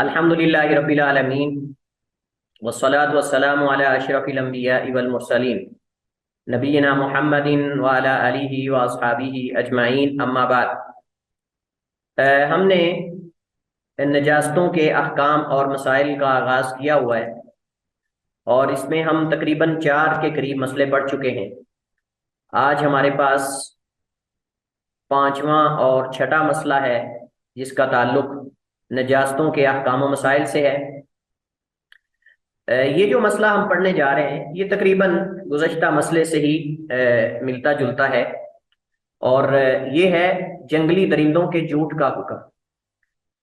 الحمدللہ رب العالمین والصلاة والسلام علی اشرف الانبیاء والمرسلین نبینا محمد وعلی آلہ واصحابہ اجمعین، اما بعد۔ ہم نے نجاستوں کے احکام اور مسائل کا آغاز کیا ہوا ہے، اور اس میں ہم تقریباً 4 کے قریب مسئلے پڑھ چکے ہیں۔ آج ہمارے پاس 5واں اور چھٹا مسئلہ ہے، جس کا تعلق نجاستوں کے احکام و مسائل سے ہے۔ یہ جو مسئلہ ہم پڑھنے جا رہے ہیں یہ تقریباً گزشتہ مسئلے سے ہی ملتا جلتا ہے، اور یہ ہے جنگلی درندوں کے جھوٹ کا حکم۔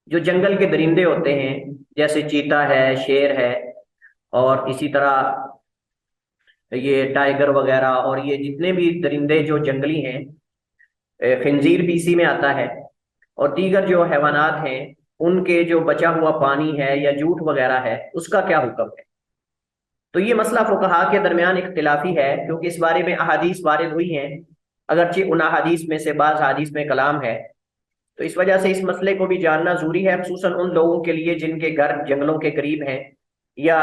جو جنگل کے درندے ہوتے ہیں جیسے چیتا ہے، شیر ہے، اور اسی طرح یہ ٹائیگر وغیرہ، اور یہ جتنے بھی درندے جو جنگلی ہیں، خنزیر بھی اسی میں آتا ہے، اور دیگر جو حیوانات ہیں ان کے جو بچا ہوا پانی ہے یا جھوٹ وغیرہ ہے، اس کا کیا حکم ہے۔ تو یہ مسئلہ فقہا کے درمیان اختلافی ہے، کیونکہ اس بارے میں احادیث وارد ہوئی ہیں، اگرچہ ان احادیث میں سے بعض احادیث میں کلام ہے۔ تو اس وجہ سے اس مسئلے کو بھی جاننا ضروری ہے، خصوصاً ان لوگوں کے لیے جن کے گھر جنگلوں کے قریب ہیں یا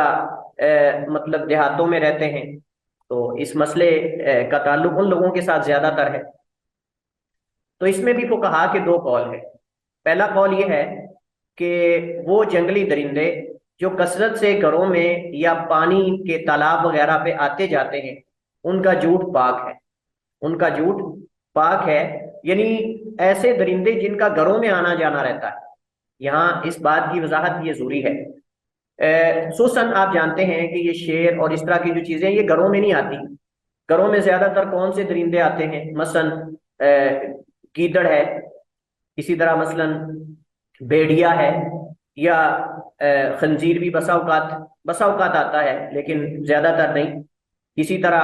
مطلب دیہاتوں میں رہتے ہیں، تو اس مسئلے کا تعلق ان لوگوں کے ساتھ زیادہ تر ہے۔ تو اس میں بھی فقہا کے 2 قول ہیں۔ پہلا قول یہ ہے کہ وہ جنگلی درندے جو کثرت سے گھروں میں یا پانی کے تالاب وغیرہ پہ آتے جاتے ہیں، ان کا جھوٹ پاک ہے، ان کا جھوٹ پاک ہے، یعنی ایسے درندے جن کا گھروں میں آنا جانا رہتا ہے۔ یہاں اس بات کی وضاحت یہ ضروری ہے، خصوصاً آپ جانتے ہیں کہ یہ شیر اور اس طرح کی جو چیزیں یہ گھروں میں نہیں آتی۔ گھروں میں زیادہ تر کون سے درندے آتے ہیں؟ مثلاً گیدڑ ہے، اسی طرح مثلاً بھیڑیا ہے، یا خنزیر بھی بسا اوقات آتا ہے، لیکن زیادہ تر نہیں۔ اسی طرح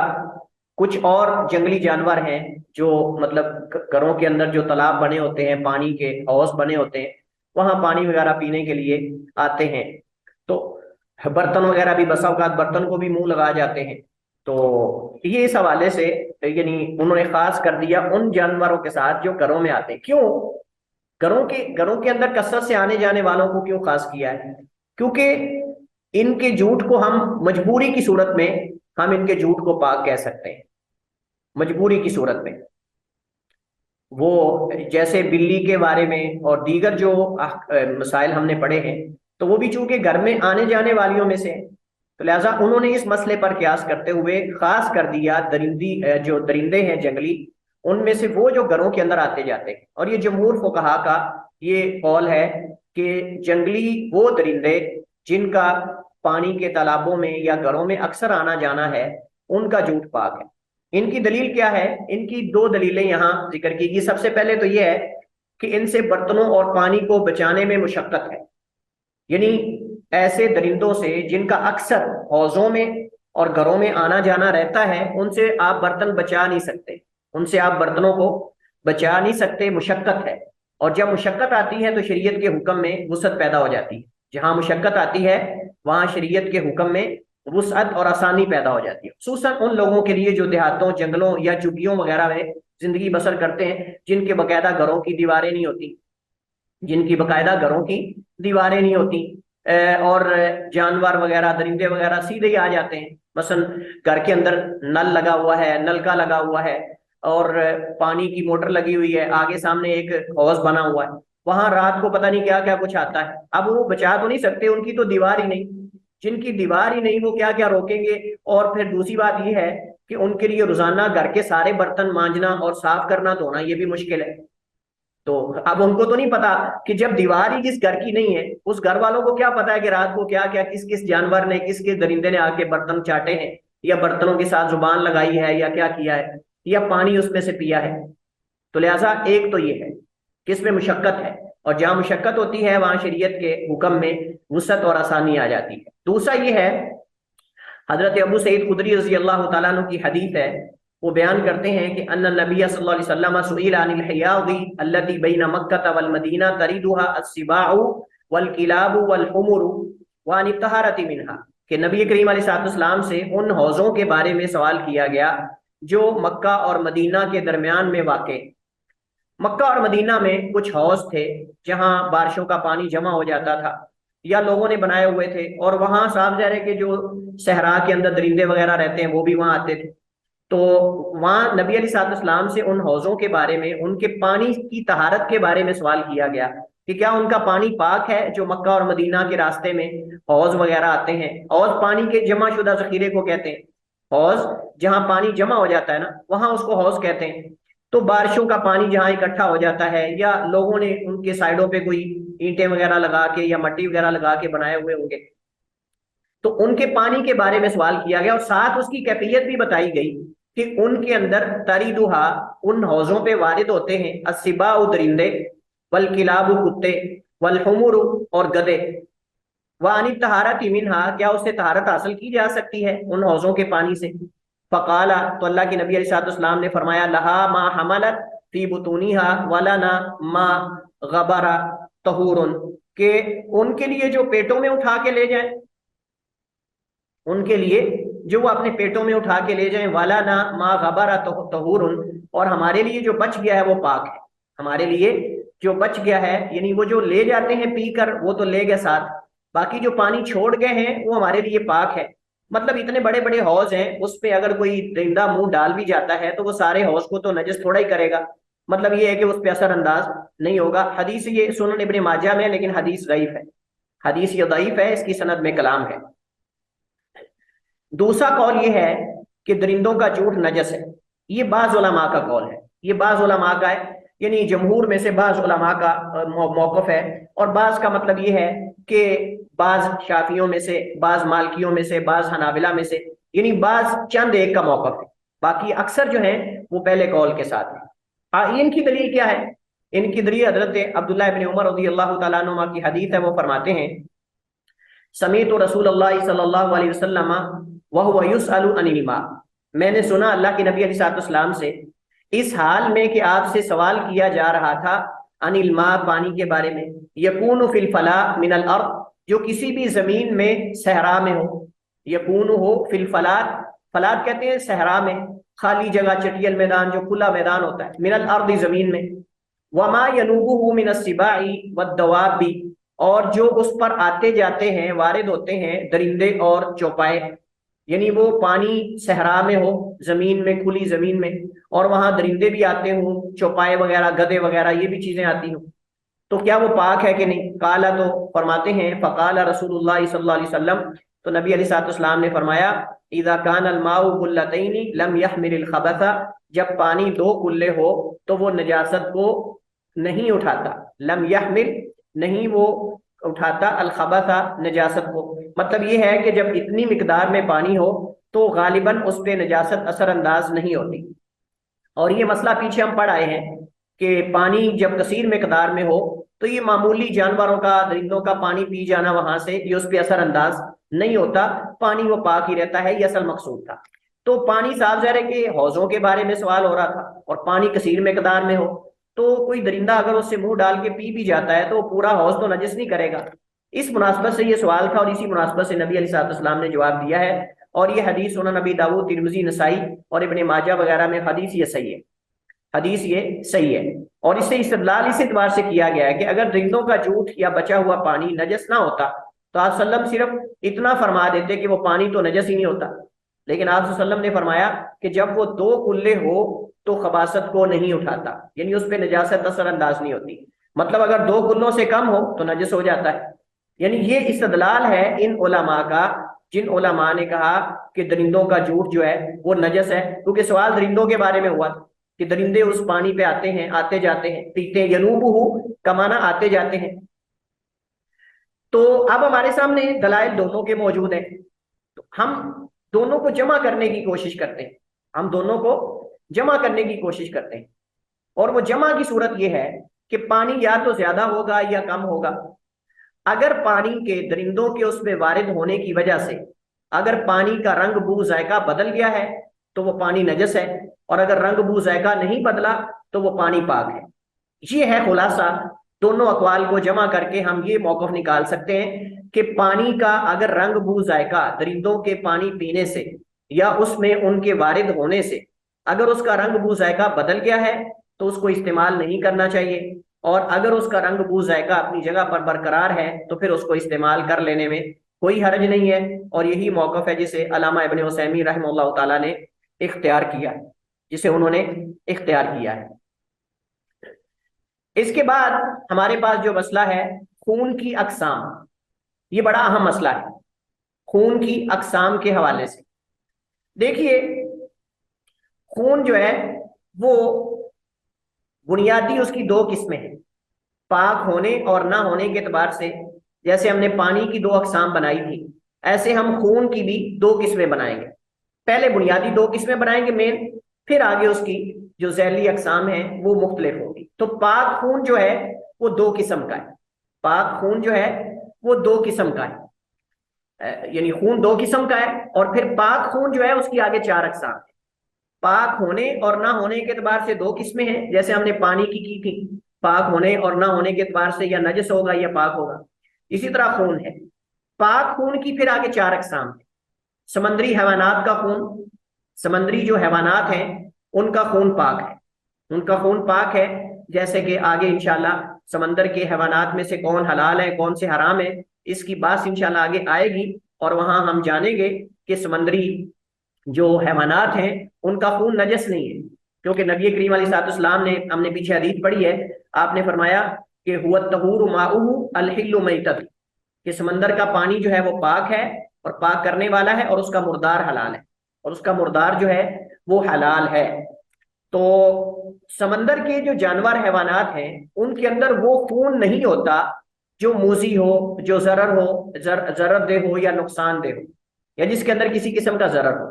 کچھ اور جنگلی جانور ہیں جو مطلب گھروں کے اندر جو تالاب بنے ہوتے ہیں، پانی کے حوض بنے ہوتے ہیں، وہاں پانی وغیرہ پینے کے لیے آتے ہیں۔ تو برتن وغیرہ بھی بسا اوقات برتن کو بھی منہ لگا جاتے ہیں۔ تو یہ اس حوالے سے یعنی انہوں نے خاص کر دیا ان جانوروں کے ساتھ جو گھروں میں آتے ہیں۔ کیوں گھروں کے اندر کثرت سے آنے جانے والوں کو کیوں خاص کیا ہے؟ کیونکہ ان کے جھوٹ کو ہم مجبوری کی صورت میں ہم ان کے جھوٹ کو پاک کہہ سکتے ہیں، مجبوری کی صورت میں۔ وہ جیسے بلی کے بارے میں اور دیگر جو مسائل ہم نے پڑھے ہیں، تو وہ بھی چونکہ گھر میں آنے جانے والیوں میں سے ہیں، تو لہٰذا انہوں نے اس مسئلے پر قیاس کرتے ہوئے خاص کر دیا جو درندے ہیں جنگلی، ان میں سے وہ جو گھروں کے اندر آتے جاتے ہیں۔ اور یہ جمہور فقہا کا یہ قول ہے کہ جنگلی وہ درندے جن کا پانی کے تالابوں میں یا گھروں میں اکثر آنا جانا ہے، ان کا جھوٹ پاک ہے۔ ان کی دلیل کیا ہے؟ ان کی 2 دلیلیں یہاں ذکر کی گئی۔ سب سے پہلے تو یہ ہے کہ ان سے برتنوں اور پانی کو بچانے میں مشقت ہے، یعنی ایسے درندوں سے جن کا اکثر حوضوں میں اور گھروں میں آنا جانا رہتا ہے، ان سے آپ برتن بچا نہیں سکتے، ان سے آپ برتنوں کو بچا نہیں سکتے، مشقت ہے۔ اور جب مشقت آتی ہے تو شریعت کے حکم میں وسعت پیدا ہو جاتی ہے۔ جہاں مشقت آتی ہے وہاں شریعت کے حکم میں وسعت اور آسانی پیدا ہو جاتی ہے، خصوصاً ان لوگوں کے لیے جو دیہاتوں، جنگلوں یا چگیوں وغیرہ میں زندگی بسر کرتے ہیں، جن کے باقاعدہ گھروں کی دیواریں نہیں ہوتی، جن کی باقاعدہ گھروں کی دیواریں نہیں ہوتی، اور جانور وغیرہ، درندے وغیرہ سیدھے ہی آ جاتے ہیں۔ مثلا گھر کے اندر نل لگا ہوا ہے، نلکا لگا ہوا ہے، اور پانی کی موٹر لگی ہوئی ہے، آگے سامنے ایک حوض بنا ہوا ہے، وہاں رات کو پتہ نہیں کیا کیا کچھ آتا ہے۔ اب وہ بچا تو نہیں سکتے، ان کی تو دیوار ہی نہیں، جن کی دیوار ہی نہیں وہ کیا کیا روکیں گے۔ اور پھر دوسری بات یہ ہے کہ ان کے لیے روزانہ گھر کے سارے برتن مانجنا اور صاف کرنا دھونا یہ بھی مشکل ہے۔ تو اب ان کو تو نہیں پتا کہ جب دیوار ہی جس گھر کی نہیں ہے، اس گھر والوں کو کیا پتا ہے کہ رات کو کیا کیا کس کس جانور نے، کس کس درندے نے آ کے برتن چاٹے ہیں، یا برتنوں کے ساتھ زبان لگائی ہے، یا کیا کیا ہے، یا پانی اس میں سے پیا ہے۔ تو لہٰذا ایک تو یہ ہے کہ اس میں مشقت ہے، اور جہاں مشقت ہوتی ہے وہاں شریعت کے حکم میں وسعت اور آسانی آ جاتی ہے۔ دوسرا یہ ہے، حضرت ابو سعید خدری رضی اللہ تعالیٰ عنہ کی حدیث ہے، وہ بیان کرتے ہیں کہ ان النبی صلی اللہ علیہ وسلم سئل عن الحیاض التي بین مکہ والمدینہ تریدها السباع والکلاب والحمر وعن الطہارۃ منها، کہ نبی کریم علیہ السلام سے ان حوضوں کے بارے میں سوال کیا گیا جو مکہ اور مدینہ کے درمیان میں واقع۔ مکہ اور مدینہ میں کچھ حوض تھے جہاں بارشوں کا پانی جمع ہو جاتا تھا، یا لوگوں نے بنائے ہوئے تھے، اور وہاں صاف ظاہر ہے کہ جو صحرا کے اندر درندے وغیرہ رہتے ہیں وہ بھی وہاں آتے تھے، تو وہاں نبی علیہ الصلوۃ والسلام سے ان حوضوں کے بارے میں، ان کے پانی کی طہارت کے بارے میں سوال کیا گیا کہ کیا ان کا پانی پاک ہے، جو مکہ اور مدینہ کے راستے میں حوض وغیرہ آتے ہیں۔ حوض پانی کے جمع شدہ ذخیرے کو کہتے ہیں، حوض جہاں پانی جمع ہو جاتا ہے نا وہاں اس کو حوض کہتے ہیں۔ تو بارشوں کا پانی جہاں اکٹھا ہو جاتا ہے، یا لوگوں نے ان کے سائڈوں پہ کوئی اینٹیں وغیرہ لگا کے یا مٹی وغیرہ لگا کے بنائے ہوئے ہوں گے، تو ان کے پانی کے بارے میں سوال کیا گیا، اور ساتھ اس کی کیفیت بھی بتائی گئی کہ ان کے اندر تریدھا، ان حوضوں پہ وارد ہوتے ہیں السباع درندے، والکلاب کتے، والحمر اور گدے، وعن الطہارۃ منہا، کیا اس سے طہارت حاصل کی جا سکتی ہے ان حوضوں کے پانی سے؟ فقالا، تو اللہ کے نبی علیہ الصلوۃ والسلام نے فرمایا لہا ما حملت فی بطونہا ولنا ما غبر طہور، کہ ان کے لیے جو پیٹوں میں اٹھا کے لے جائیں، ان کے لیے جو وہ اپنے پیٹوں میں اٹھا کے لے جائیں، والا نہ ما غبر طہور، اور ہمارے لیے جو بچ گیا ہے وہ پاک ہے، ہمارے لیے جو بچ گیا ہے، یعنی وہ جو لے جاتے ہیں پی کر وہ تو لے گئے ساتھ، باقی جو پانی چھوڑ گئے ہیں وہ ہمارے لیے پاک ہے۔ مطلب اتنے بڑے بڑے حوض ہیں، اس پہ اگر کوئی درندہ منہ ڈال بھی جاتا ہے تو وہ سارے حوض کو تو نجس تھوڑا ہی کرے گا، مطلب یہ ہے کہ اس پہ اثر انداز نہیں ہوگا۔ حدیث یہ سنن ابن ماجہ میں، لیکن حدیث ضعیف ہے، حدیث یہ ضعیف ہے، اس کی سند میں کلام ہے۔ دوسرا قول یہ ہے کہ درندوں کا جھوٹ نجس ہے، یہ بعض علماء کا قول ہے، یہ بعض علماء کا ہے، یعنی جمہور میں سے بعض علماء کا موقف ہے، اور بعض کا مطلب یہ ہے کہ بعض شافیوں میں سے، بعض مالکیوں میں سے، بعض حنابلہ میں سے، یعنی بعض چند ایک کا موقف ہے، باقی اکثر جو ہیں وہ پہلے قول کے ساتھ ہیں۔ ان کی دلیل کیا ہے؟ ان کی دلیل حضرت عبداللہ ابن عمر رضی اللہ تعالیٰ عنہما کی حدیث ہے، وہ فرماتے ہیں سمیعت رسول اللہ صلی اللہ علیہ وسلم وہو یسأل عن الماء، میں نے سنا اللہ کے نبی علیہ السلام سے اس حال میں کہ آپ سے سوال کیا جا رہا تھا عن الماء، پانی کے بارے میں، یکون فی الفلاء من الارض، جو کسی بھی زمین میں صحرا میں ہو، یکون ہو فی الفلاء، فلاط کہتے ہیں صحرا میں، خالی جگہ، چٹیل میدان، جو کھلا میدان ہوتا ہے، من الارض زمین میں، وما ینوبہ من السباع والدواب، اور جو اس پر آتے جاتے ہیں، وارد ہوتے ہیں درندے اور چوپائے، یعنی وہ پانی صحرا میں ہو، زمین میں، کھلی زمین میں، اور وہاں درندے بھی آتے ہوں، چوپائے وغیرہ، گدے وغیرہ، یہ بھی چیزیں آتی ہوں، تو کیا وہ پاک ہے کہ نہیں؟ قالا، تو فرماتے ہیں فقال رسول اللہ صلی اللہ علیہ وسلم، تو نبی علیہ السلام نے فرمایا اذا کان الماء قلتین لم يحمل الخبث، جب پانی دو قلے ہو تو وہ نجاست کو نہیں اٹھاتا، لم يحمل، نہیں وہ اٹھاتا، الخبث، نجاست کو، مطلب یہ ہے کہ جب اتنی مقدار میں پانی ہو تو غالباً اس پہ نجاست اثر انداز نہیں ہوتی۔ اور یہ مسئلہ پیچھے ہم پڑھ آئے ہیں کہ پانی جب کثیر مقدار میں ہو تو یہ معمولی جانوروں کا، درندوں کا پانی پی جانا وہاں سے، یہ اس پہ اثر انداز نہیں ہوتا، پانی وہ پاک ہی رہتا ہے، یہ اصل مقصود تھا۔ تو پانی صاف ظاہر ہے کہ حوضوں کے بارے میں سوال ہو رہا تھا، اور پانی کثیر مقدار میں ہو تو کوئی درندہ اگر اس سے منہ ڈال کے پی بھی جاتا ہے تو وہ پورا حوض تو نجس نہیں کرے گا، اس مناسبت سے یہ سوال تھا، اور اسی مناسبت سے نبی علیہ السلام نے جواب دیا ہے، اور یہ حدیث سنن نبی داؤد، ترمذی، نسائی اور ابن ماجہ وغیرہ میں حدیث یہ صحیح ہے، حدیث یہ صحیح ہے، اور اس سے استدلال اس اعتبار سے کیا گیا ہے کہ اگر درندوں کا جھوٹ یا بچا ہوا پانی نجس نہ ہوتا تو آپ صلی اللہ علیہ وسلم صرف اتنا فرما دیتے کہ وہ پانی تو نجس ہی نہیں ہوتا، لیکن آپ صلی اللہ علیہ وسلم نے فرمایا کہ جب وہ دو کلے ہو تو خباثت کو نہیں اٹھاتا، یعنی اس پہ نجاست اثر انداز نہیں ہوتی، مطلب اگر دو کلوں سے کم ہو تو نجس ہو جاتا ہے۔ یعنی یہ استدلال ہے ان علماء کا جن علماء نے کہا کہ درندوں کا جھوٹ جو ہے وہ نجس ہے، کیونکہ سوال درندوں کے بارے میں ہوا تھا کہ درندے اس پانی پہ آتے ہیں، آتے جاتے ہیں، پیتے، ینوبہ کا معنی آتے جاتے ہیں۔ تو اب ہمارے سامنے دلائل دونوں کے موجود ہیں، تو ہم دونوں کو جمع کرنے کی کوشش کرتے ہیں، ہم دونوں کو جمع کرنے کی کوشش کرتے ہیں، اور وہ جمع کی صورت یہ ہے کہ پانی یا تو زیادہ ہوگا یا کم ہوگا۔ اگر پانی کے، درندوں کے اس میں وارد ہونے کی وجہ سے اگر پانی کا رنگ بو ذائقہ بدل گیا ہے تو وہ پانی نجس ہے، اور اگر رنگ بو ذائقہ نہیں بدلا تو وہ پانی پاک ہے۔ یہ ہے خلاصہ، دونوں اقوال کو جمع کر کے ہم یہ موقف نکال سکتے ہیں کہ پانی کا اگر رنگ بو ذائقہ درندوں کے پانی پینے سے یا اس میں ان کے وارد ہونے سے اگر اس کا رنگ بو ذائقہ بدل گیا ہے تو اس کو استعمال نہیں کرنا چاہیے، اور اگر اس کا رنگ بو ذائقہ اپنی جگہ پر برقرار ہے تو پھر اس کو استعمال کر لینے میں کوئی حرج نہیں ہے، اور یہی موقف ہے جسے علامہ ابن عثیمین رحمہ اللہ تعالیٰ نے اختیار کیا ہے، جسے انہوں نے اختیار کیا ہے۔ اس کے بعد ہمارے پاس جو مسئلہ ہے خون کی اقسام، یہ بڑا اہم مسئلہ ہے خون کی اقسام کے حوالے سے۔ دیکھیے، خون جو ہے وہ بنیادی اس کی دو قسمیں ہیں، پاک ہونے اور نہ ہونے کے اعتبار سے۔ جیسے ہم نے پانی کی دو اقسام بنائی تھی، ایسے ہم خون کی بھی دو قسمیں بنائیں گے۔ پہلے بنیادی دو قسمیں بنائیں گے مین، پھر آگے اس کی جو ذیلی اقسام ہیں وہ مختلف ہوگی۔ تو پاک خون جو ہے وہ دو قسم کا ہے، پاک خون جو ہے وہ دو قسم کا ہے، یعنی خون دو قسم کا ہے، اور پھر پاک خون جو ہے اس کی آگے چار اقسام ہیں۔ پاک ہونے اور نہ ہونے کے اعتبار سے دو قسمیں ہیں، جیسے ہم نے پانی کی تھی، پاک ہونے اور نہ ہونے کے اعتبار سے یا نجس ہوگا یا پاک ہوگا۔ اسی طرح خون ہے، پاک خون کی پھر آگے چار اقسام ہیں۔ سمندری حیوانات کا خون، سمندری جو حیوانات ہیں ان کا خون پاک ہے، ان کا خون پاک ہے، جیسے کہ آگے انشاءاللہ سمندر کے حیوانات میں سے کون حلال ہیں کون سے حرام ہیں اس کی بات انشاءاللہ آگے آئے گی، اور وہاں ہم جانیں گے کہ سمندری جو حیوانات ہیں ان کا خون نجس نہیں ہے، کیونکہ نبی کریم علیہ الصلوۃ والسلام نے، ہم نے پیچھے حدیث پڑھی ہے، آپ نے فرمایا کہ هو الطہور ماؤہ الحل میتۃ، کہ سمندر کا پانی جو ہے وہ پاک ہے اور پاک کرنے والا ہے، اور اس کا مردار حلال ہے، اور اس کا مردار جو ہے وہ حلال ہے۔ تو سمندر کے جو جانور حیوانات ہیں ان کے اندر وہ خون نہیں ہوتا جو موذی ہو، جو ضرر ہو، ضرر دہ ہو یا نقصان دہ ہو، یا جس کے اندر کسی قسم کا ضرر ہو۔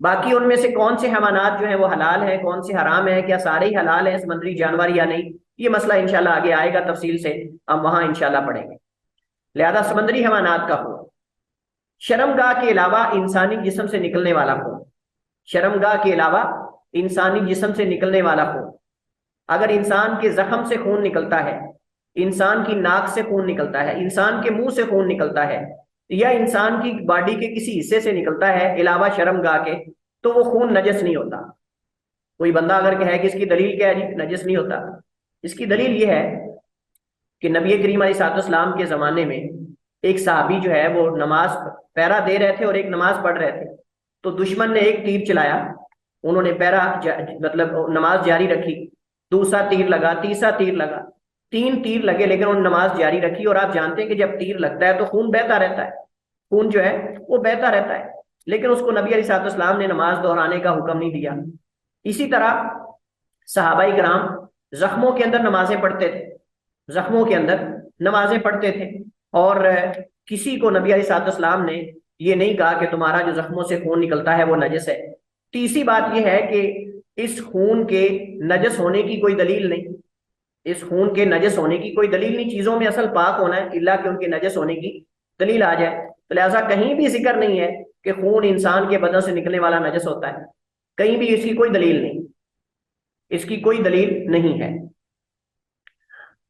باقی ان میں سے کون سے حیوانات جو ہیں وہ حلال ہیں، کون سے حرام ہیں، کیا سارے ہی حلال ہیں سمندری جانور یا نہیں، یہ مسئلہ انشاءاللہ آگے آئے گا تفصیل سے، ہم وہاں انشاءاللہ پڑھیں گے۔ لہذا سمندری حیوانات کا خون، شرمگاہ کے علاوہ انسانی جسم سے نکلنے والا خون، شرمگاہ کے علاوہ انسانی جسم سے نکلنے والا خون، اگر انسان کے زخم سے خون نکلتا ہے، انسان کی ناک سے خون نکلتا ہے، انسان کے منہ سے خون نکلتا ہے، یا انسان کی باڈی کے کسی حصے سے نکلتا ہے علاوہ شرمگاہ کے، تو وہ خون نجس نہیں ہوتا۔ کوئی بندہ اگر کہے کہ اس کی دلیل کیا ہے جی نجس نہیں ہوتا، اس کی دلیل یہ ہے کہ نبی کریم علیہ الصلوۃ والسلام کے زمانے میں ایک صحابی جو ہے وہ نماز پہرا دے رہے تھے اور ایک نماز پڑھ رہے تھے، تو دشمن نے ایک تیر چلایا، انہوں نے پہرا مطلب نماز جاری رکھی، دوسرا تیر لگا، تیسرا تیر لگا، تین تیر لگے، لیکن انہوں نے نماز جاری رکھی۔ اور آپ جانتے ہیں کہ جب تیر لگتا ہے تو خون بہتا رہتا ہے، خون جو ہے وہ بہتا رہتا ہے، لیکن اس کو نبی علیہ الصلوۃ والسلام نے نماز دہرانے کا حکم نہیں دیا۔ اسی طرح صحابہ کرام زخموں کے اندر نمازیں پڑھتے تھے، زخموں کے اندر نمازیں پڑھتے تھے، اور کسی کو نبی علیہ الصلوۃ والسلام نے یہ نہیں کہا کہ تمہارا جو زخموں سے خون نکلتا ہے وہ نجس ہے۔ تیسری بات یہ ہے کہ اس خون کے نجس ہونے کی کوئی دلیل نہیں، اس خون کے نجس ہونے کی کوئی دلیل نہیں، چیزوں میں اصل پاک ہونا ہے الا کہ ان کے نجس ہونے کی دلیل آ جائے، تو لہٰذا کہیں بھی ذکر نہیں ہے کہ خون انسان کے بدن سے نکلنے والا نجس ہوتا ہے، کہیں بھی اس کی کوئی دلیل نہیں، اس کی کوئی دلیل نہیں ہے۔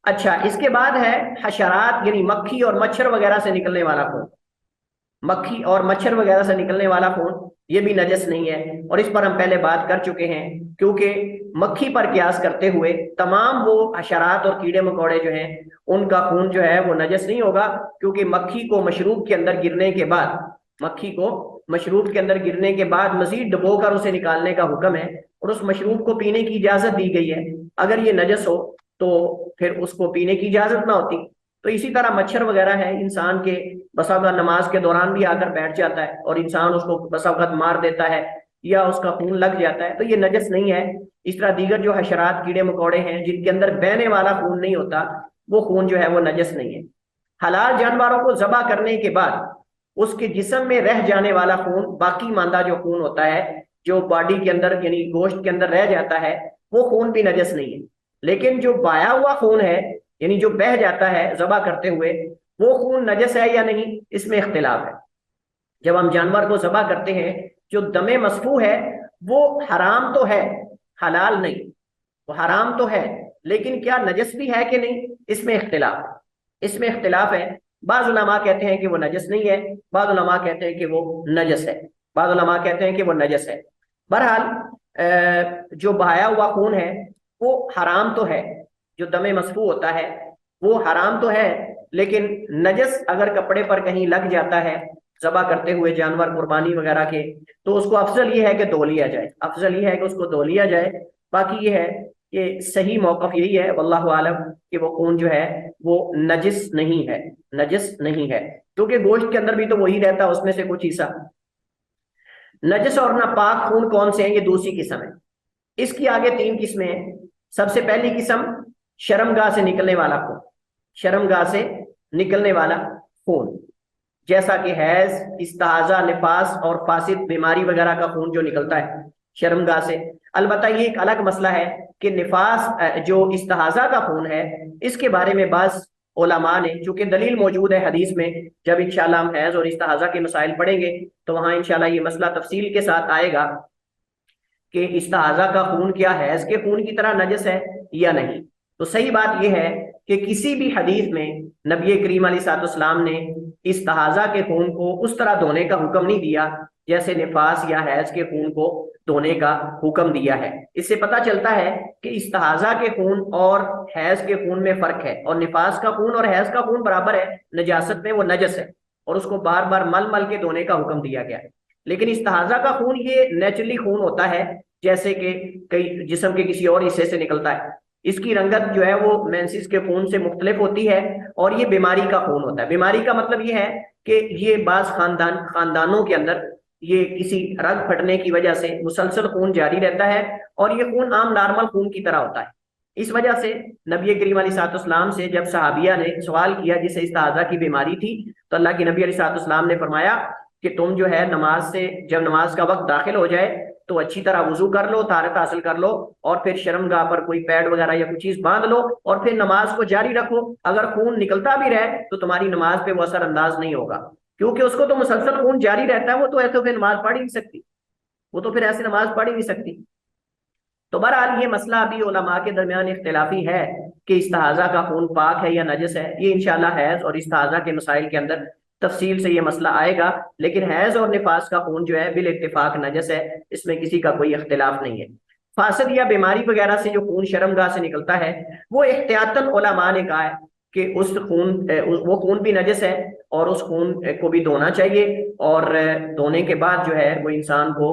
اچھا، اس کے بعد ہے حشرات، یعنی مکھی اور مچھر وغیرہ سے نکلنے والا خون، مکھی اور مچھر وغیرہ سے نکلنے والا خون یہ بھی نجس نہیں ہے، اور اس پر ہم پہلے بات کر چکے ہیں، کیونکہ مکھی پر قیاس کرتے ہوئے تمام وہ حشرات اور کیڑے مکوڑے جو ہیں ان کا خون جو ہے وہ نجس نہیں ہوگا، کیونکہ مکھی کو مشروب کے اندر گرنے کے بعد، مکھی کو مشروب کے اندر گرنے کے بعد مزید ڈبو کر اسے نکالنے کا حکم ہے، اور اس مشروب کو پینے کی اجازت دی گئی ہے۔ اگر یہ نجس ہو تو پھر اس کو پینے کی اجازت نہ ہوتی۔ تو اسی طرح مچھر وغیرہ ہے، انسان کے بسا اوقات نماز کے دوران بھی آ کر بیٹھ جاتا ہے اور انسان اس کو بسا اوقات مار دیتا ہے یا اس کا خون لگ جاتا ہے، تو یہ نجس نہیں ہے۔ اس طرح دیگر جو حشرات کیڑے مکوڑے ہیں جن کے اندر بہنے والا خون نہیں ہوتا، وہ خون جو ہے وہ نجس نہیں ہے۔ حلال جانوروں کو ذبح کرنے کے بعد اس کے جسم میں رہ جانے والا خون، باقی ماندہ جو خون ہوتا ہے جو باڈی کے اندر یعنی گوشت کے اندر رہ جاتا ہے، وہ خون بھی نجس نہیں ہے۔ لیکن جو بایا ہوا خون ہے، یعنی جو بہہ جاتا ہے ذبح کرتے ہوئے، وہ خون نجس ہے یا نہیں، اس میں اختلاف ہے۔ جب ہم جانور کو ذبح کرتے ہیں، جو دم مسفوح ہے وہ حرام تو ہے، حلال نہیں، وہ حرام تو ہے، لیکن کیا نجس بھی ہے کہ نہیں، اس میں اختلاف ہے، اس میں اختلاف ہے۔ بعض علماء کہتے ہیں کہ وہ نجس نہیں ہے، بعض علماء کہتے ہیں کہ وہ نجس ہے، بعض علماء کہتے ہیں کہ وہ نجس ہے۔ بہرحال جو بہایا ہوا خون ہے وہ حرام تو ہے، جو دم مسفوح ہوتا ہے وہ حرام تو ہے، لیکن نجس اگر کپڑے پر کہیں لگ جاتا ہے ذبح کرتے ہوئے جانور قربانی وغیرہ کے، تو اس کو افضل یہ ہے کہ دھو لیا جائے، افضل یہ ہے کہ اس کو دھو لیا جائے۔ باقی یہ ہے کہ صحیح موقف یہی ہے واللہ عالم کہ وہ خون جو ہے وہ نجس نہیں ہے، نجس نہیں ہے، کیونکہ گوشت کے اندر بھی تو وہی رہتا اس میں سے کچھ حصہ۔ نجس اور ناپاک خون کون سے ہیں؟ یہ دوسری قسم ہے۔ اس کی آگے تین قسمیں ہیں۔ سب سے پہلی قسم شرمگاہ سے نکلنے والا خون، شرمگاہ سے نکلنے والا خون، جیسا کہ حیض، استحاضہ، نفاس اور فاسد بیماری وغیرہ کا خون جو نکلتا ہے شرمگاہ سے۔ البتہ یہ ایک الگ مسئلہ ہے کہ نفاس جو استحاضہ کا خون ہے اس کے بارے میں بعض علماء نے، چونکہ دلیل موجود ہے حدیث میں، جب انشاءاللہ ہم حیض اور استحاضہ کے مسائل پڑھیں گے تو وہاں انشاءاللہ یہ مسئلہ تفصیل کے ساتھ آئے گا کہ استحاضہ کا خون کیا حیض کے خون کی طرح نجس ہے یا نہیں۔ تو صحیح بات یہ ہے کہ کسی بھی حدیث میں نبی کریم علیہ الصلوۃ والسلام نے استحاضہ کے خون کو اس طرح دھونے کا حکم نہیں دیا جیسے نفاس یا حیض کے خون کو دھونے کا حکم دیا ہے۔ اس سے پتہ چلتا ہے کہ استحاضہ کے خون اور حیض کے خون میں فرق ہے، اور نفاس کا خون اور حیض کا خون برابر ہے نجاست میں، وہ نجس ہے اور اس کو بار بار مل مل کے دھونے کا حکم دیا گیا ہے۔ لیکن استحاضہ کا خون یہ نیچرلی خون ہوتا ہے، جیسے کہ کئی جسم کے کسی اور حصے سے نکلتا ہے۔ اس کی رنگت جو ہے وہ مینسس کے خون سے مختلف ہوتی ہے، اور یہ بیماری کا خون ہوتا ہے۔ بیماری کا مطلب یہ ہے کہ یہ بعض خاندانوں کے اندر یہ کسی رگ پھٹنے کی وجہ سے مسلسل خون جاری رہتا ہے، اور یہ خون عام نارمل خون کی طرح ہوتا ہے۔ اس وجہ سے نبی کریم علیہ الصلوۃ والسلام سے جب صحابیہ نے سوال کیا جسے استحاضہ کی بیماری تھی، تو اللہ کے نبی علیہ الصلوۃ والسلام نے فرمایا کہ تم جو ہے نماز سے جب نماز کا وقت داخل ہو جائے تو اچھی طرح وضو کر لو، طہارت حاصل کر لو، اور پھر شرمگاہ پر کوئی پیڈ وغیرہ یا کوئی چیز باندھ لو، اور پھر نماز کو جاری رکھو۔ اگر خون نکلتا بھی رہے تو تمہاری نماز پہ وہ اثر انداز نہیں ہوگا، کیونکہ اس کو تو مسلسل خون جاری رہتا ہے، وہ تو ایسے پھر نماز پڑھ ہی نہیں سکتی، وہ تو پھر ایسے نماز پڑھ ہی نہیں سکتی۔ تو بہرحال یہ مسئلہ ابھی علماء کے درمیان اختلافی ہے کہ استحاضہ کا خون پاک ہے یا نجس ہے۔ یہ انشاءاللہ حیض اور استحاضہ کے مسائل کے اندر تفصیل سے یہ مسئلہ آئے گا، لیکن حیض اور نفاس کا خون جو ہے بالاتفاق نجس ہے، اس میں کسی کا کوئی اختلاف نہیں ہے۔ فاسد یا بیماری وغیرہ سے جو خون شرمگاہ سے نکلتا ہے وہ احتیاطاً علماء نے کہا ہے کہ وہ خون بھی نجس ہے، اور اس خون کو بھی دھونا چاہیے، اور دھونے کے بعد جو ہے وہ انسان کو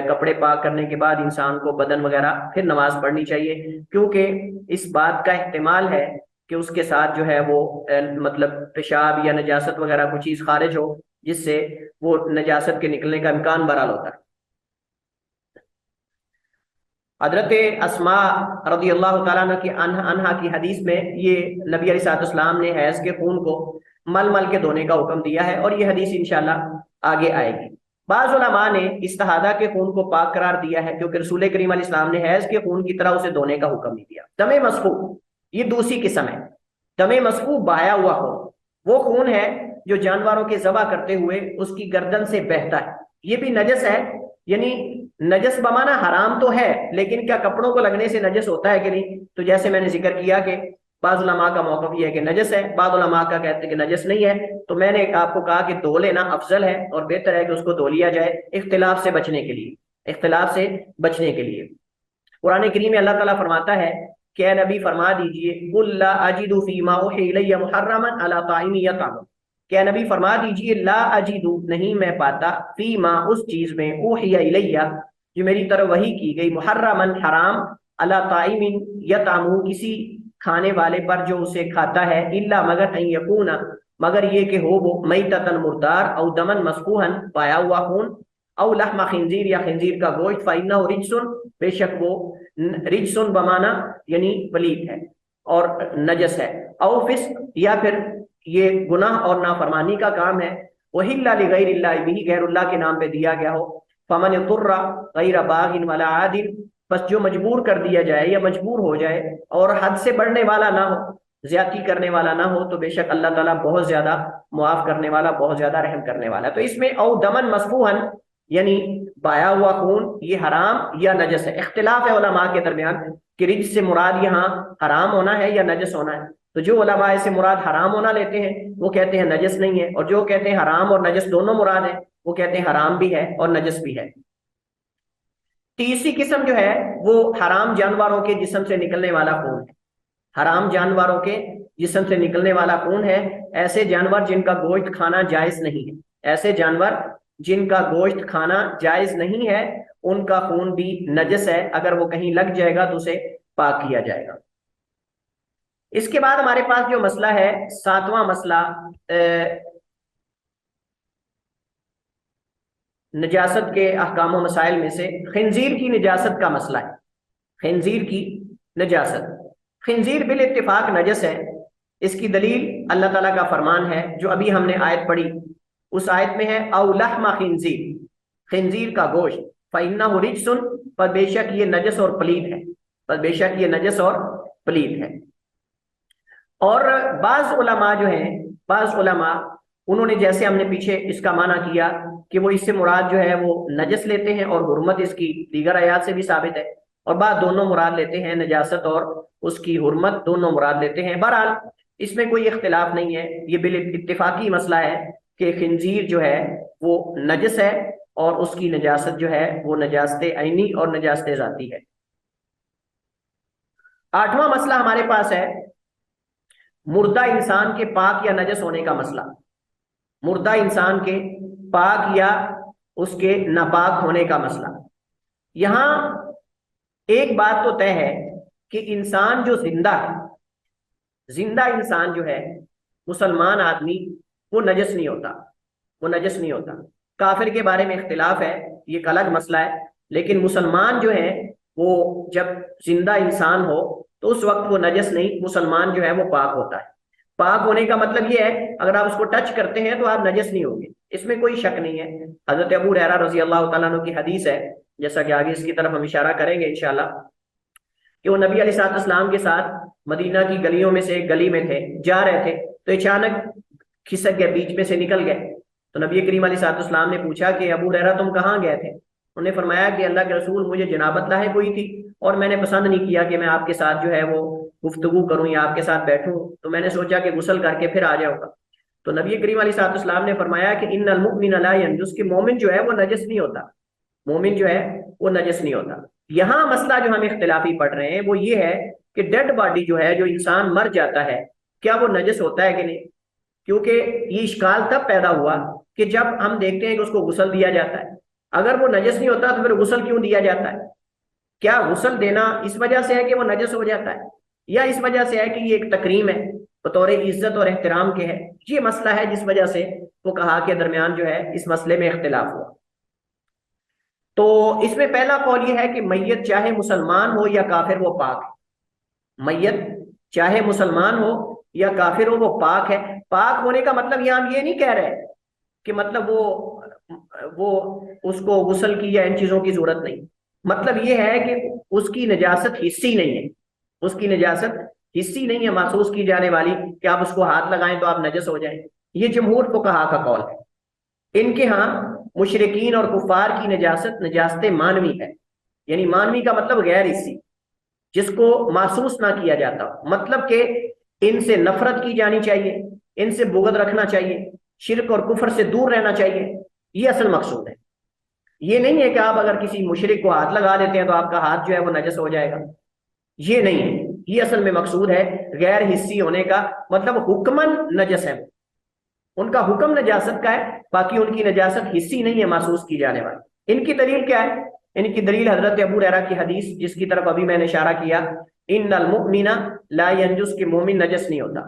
کپڑے پاک کرنے کے بعد انسان کو بدن وغیرہ پھر نماز پڑھنی چاہیے، کیونکہ اس بات کا احتمال ہے کہ اس کے ساتھ جو ہے وہ مطلب پیشاب یا نجاست وغیرہ کوئی چیز خارج ہو جس سے وہ نجاست کے نکلنے کا امکان بہرحال ہوتا ہے۔ حضرت اسماء رضی اللہ تعالیٰ عنہا کی حدیث میں یہ نبی علیہ الصلوۃ والسلام نے حیض کے خون کو مل مل کے دھونے کا حکم دیا ہے، اور یہ حدیث انشاءاللہ آگے آئے گی۔ بعض علماء نے استحاضہ کے خون کو پاک قرار دیا ہے کیونکہ رسول کریم علیہ السلام نے حیض کے خون کی طرح اسے دھونے کا حکم نہیں دیا۔ دم مسفوح یہ دوسری قسم ہے۔ دم مسفوح بہایا ہوا خون، وہ خون ہے جو جانوروں کے ذبح کرتے ہوئے اس کی گردن سے بہتا ہے، یہ بھی نجس ہے۔ یعنی نجس بمانا حرام تو ہے، لیکن کیا کپڑوں کو لگنے سے نجس ہوتا ہے کہ نہیں؟ تو جیسے میں نے ذکر کیا کہ بعض علماء کا موقف یہ ہے کہ نجس ہے، بعض علماء کا کہتے ہیں کہ نجس نہیں ہے۔ تو میں نے آپ کو کہا کہ دھو لینا افضل ہے اور بہتر ہے کہ اس کو دھو لیا جائے اختلاف سے بچنے کے لیے، اختلاف سے بچنے کے لیے۔ قرآن کریم میں اللہ تعالیٰ فرماتا ہے کہ اے نبی فرما دیجئے قُل لَا أَجِدُ فِي مَا أُوحِيَ إِلَيَّ مُحَرَّمًا عَلَىٰ طَاعِمٍ يَطْعَمُهُ، کہ اے نبی فرما دیجئے لا اجدو نہیں میں پاتا فی ما اس چیز میں اوحی الیہ جو میری طرف وحی کی گئی محرمن حرام علی طاعم یطعمہ کسی کھانے والے پر جو اسے کھاتا ہے الا مگر ان یکون مگر یہ کہ ہو وہ میتۃ مردار او دمن مسفوحا پایا ہوا خون او لحم خنزیر یا خنزیر کا گوشت فإنہ رجس بے شک وہ رجس بمانا یعنی پلید ہے اور نجس ہے، او فسق یا پھر یہ گناہ اور نافرمانی کا کام ہے، وَحِلَّ لِغَيْرِ اللَّهِ بِهِ غیر اللہ کے نام پہ دیا گیا ہو، فَمَنِ اضْطُرَّ غَيْرَ بَاغٍ وَلَا عَادٍ بس جو مجبور کر دیا جائے یا مجبور ہو جائے اور حد سے بڑھنے والا نہ ہو، زیادتی کرنے والا نہ ہو، تو بے شک اللہ تعالیٰ بہت زیادہ معاف کرنے والا، بہت زیادہ رحم کرنے والا۔ تو اس میں او دمن مسفوحن یعنی بایا ہوا خون یہ حرام یا نجس ہے۔ اختلاف ہے علماء کے درمیان کہ رجس سے مراد یہاں حرام ہونا ہے یا نجس ہونا ہے۔ تو جو علماء سے مراد حرام ہونا لیتے ہیں وہ کہتے ہیں نجس نہیں ہے، اور جو کہتے ہیں حرام اور نجس دونوں مراد ہیں وہ کہتے ہیں حرام بھی ہے اور نجس بھی ہے۔ تیسری قسم جو ہے وہ حرام جانوروں کے جسم سے نکلنے والا خون ہے۔ حرام جانوروں کے جسم سے نکلنے والا خون ہے، ایسے جانور جن کا گوشت کھانا جائز نہیں ہے، ایسے جانور جن کا گوشت کھانا جائز نہیں ہے ان کا خون بھی نجس ہے، اگر وہ کہیں لگ جائے گا تو اسے پاک کیا جائے گا۔ اس کے بعد ہمارے پاس جو مسئلہ ہے، ساتواں مسئلہ نجاست کے احکام و مسائل میں سے خنزیر کی نجاست کا مسئلہ ہے۔ خنزیر کی نجاست، خنزیر بالاتفاق نجس ہے۔ اس کی دلیل اللہ تعالیٰ کا فرمان ہے جو ابھی ہم نے آیت پڑھی، اس آیت میں ہے او لحم خنزیر، خنزیر کا گوشت، فإنہ رجس، پر بے شک یہ نجس اور پلید ہے، پر بے شک یہ نجس اور پلید ہے۔ اور بعض علماء جو ہیں، بعض علماء انہوں نے جیسے ہم نے پیچھے اس کا معنی کیا کہ وہ اس سے مراد جو ہے وہ نجس لیتے ہیں، اور حرمت اس کی دیگر آیات سے بھی ثابت ہے، اور بعض دونوں مراد لیتے ہیں، نجاست اور اس کی حرمت دونوں مراد لیتے ہیں۔ بہرحال اس میں کوئی اختلاف نہیں ہے، یہ بالاتفاقی مسئلہ ہے کہ خنزیر جو ہے وہ نجس ہے، اور اس کی نجاست جو ہے وہ نجاست عینی اور نجاست ذاتی ہے۔ آٹھواں مسئلہ ہمارے پاس ہے مردہ انسان کے پاک یا نجس ہونے کا مسئلہ، مردہ انسان کے پاک یا اس کے ناپاک ہونے کا مسئلہ۔ یہاں ایک بات تو طے ہے کہ انسان جو زندہ ہے، زندہ انسان جو ہے مسلمان آدمی، وہ نجس نہیں ہوتا، وہ نجس نہیں ہوتا۔ کافر کے بارے میں اختلاف ہے، یہ ایک الگ مسئلہ ہے، لیکن مسلمان جو ہے وہ جب زندہ انسان ہو تو اس وقت وہ نجس نہیں، مسلمان جو ہے وہ پاک ہوتا ہے۔ پاک ہونے کا مطلب یہ ہے اگر آپ اس کو ٹچ کرتے ہیں تو آپ نجس نہیں ہوگے، اس میں کوئی شک نہیں ہے۔ حضرت ابو ہریرہ رضی اللہ تعالیٰ عنہ کی حدیث ہے، جیسا کہ آگے اس کی طرف ہم اشارہ کریں گے انشاءاللہ، کہ وہ نبی علیہ الصلوۃ والسلام کے ساتھ مدینہ کی گلیوں میں سے ایک گلی میں تھے، جا رہے تھے تو اچانک کھسک گئے، بیچ میں سے نکل گئے۔ تو نبی کریم علیہ الصلوۃ والسلام نے پوچھا کہ ابو ہریرہ تم کہاں گئے تھے؟ انہوں نے فرمایا کہ اللہ کے رسول مجھے جنابت لاحق ہوئی تھی اور میں نے پسند نہیں کیا کہ میں آپ کے ساتھ جو ہے وہ گفتگو کروں یا آپ کے ساتھ بیٹھوں، تو میں نے سوچا کہ غسل کر کے پھر آ جاؤں گا۔ تو نبی کریم علیہ الصلوۃ والسلام نے فرمایا کہ ان المؤمن لا ينجس، کہ مومن جو ہے وہ نجس نہیں ہوتا، مومن جو ہے وہ نجس نہیں ہوتا۔ یہاں مسئلہ جو ہم اختلافی پڑھ رہے ہیں وہ یہ ہے کہ ڈیڈ باڈی جو ہے، جو انسان مر جاتا ہے، کیا وہ نجس ہوتا ہے کہ نہیں؟ کیونکہ یہ اشکال تب پیدا ہوا کہ جب ہم دیکھتے ہیں کہ اس کو غسل دیا جاتا ہے، اگر وہ نجس نہیں ہوتا تو پھر غسل کیوں دیا جاتا ہے؟ کیا غسل دینا اس وجہ سے ہے کہ وہ نجس ہو جاتا ہے، یا اس وجہ سے ہے کہ یہ ایک تکریم ہے، بطور عزت اور احترام کے ہے؟ یہ مسئلہ ہے جس وجہ سے فقہاء کے درمیان جو ہے اس مسئلے میں اختلاف ہوا۔ تو اس میں پہلا قول یہ ہے کہ میت چاہے مسلمان ہو یا کافر وہ پاک ہے، میت چاہے مسلمان ہو یا کافر ہو وہ پاک ہے۔ پاک ہونے کا مطلب یہاں ہم یہ نہیں کہہ رہے کہ مطلب وہ اس کو غسل کی یا ان چیزوں کی ضرورت نہیں، مطلب یہ ہے کہ اس کی نجاست حسی نہیں ہے، اس کی نجاست حسی نہیں ہے محسوس کی جانے والی کہ آپ اس کو ہاتھ لگائیں تو آپ نجس ہو جائیں۔ یہ جمہور فقہاء کا قول ہے۔ ان کے ہاں مشرکین اور کفار کی نجاست نجاست مانوی ہے، یعنی مانوی کا مطلب غیر حسی، جس کو محسوس نہ کیا جاتا، مطلب کہ ان سے نفرت کی جانی چاہیے، ان سے بغض رکھنا چاہیے، شرک اور کفر سے دور رہنا چاہیے، یہ اصل مقصود ہے۔ یہ نہیں ہے کہ آپ اگر کسی مشرک کو ہاتھ لگا دیتے ہیں تو آپ کا ہاتھ جو ہے وہ نجس ہو جائے گا، یہ نہیں ہے۔ یہ اصل میں مقصود ہے غیر حسی ہونے کا، مطلب حکمن نجس ہے، ان کا حکم نجاست کا ہے، باقی ان کی نجاست حسی نہیں ہے محسوس کی جانے والی۔ ان کی دلیل کیا ہے؟ ان کی دلیل حضرت ابو ہریرہ کی حدیث جس کی طرف ابھی میں نے اشارہ کیا، ان المؤمن لا ينجس، کہ مومن نجس نہیں ہوتا۔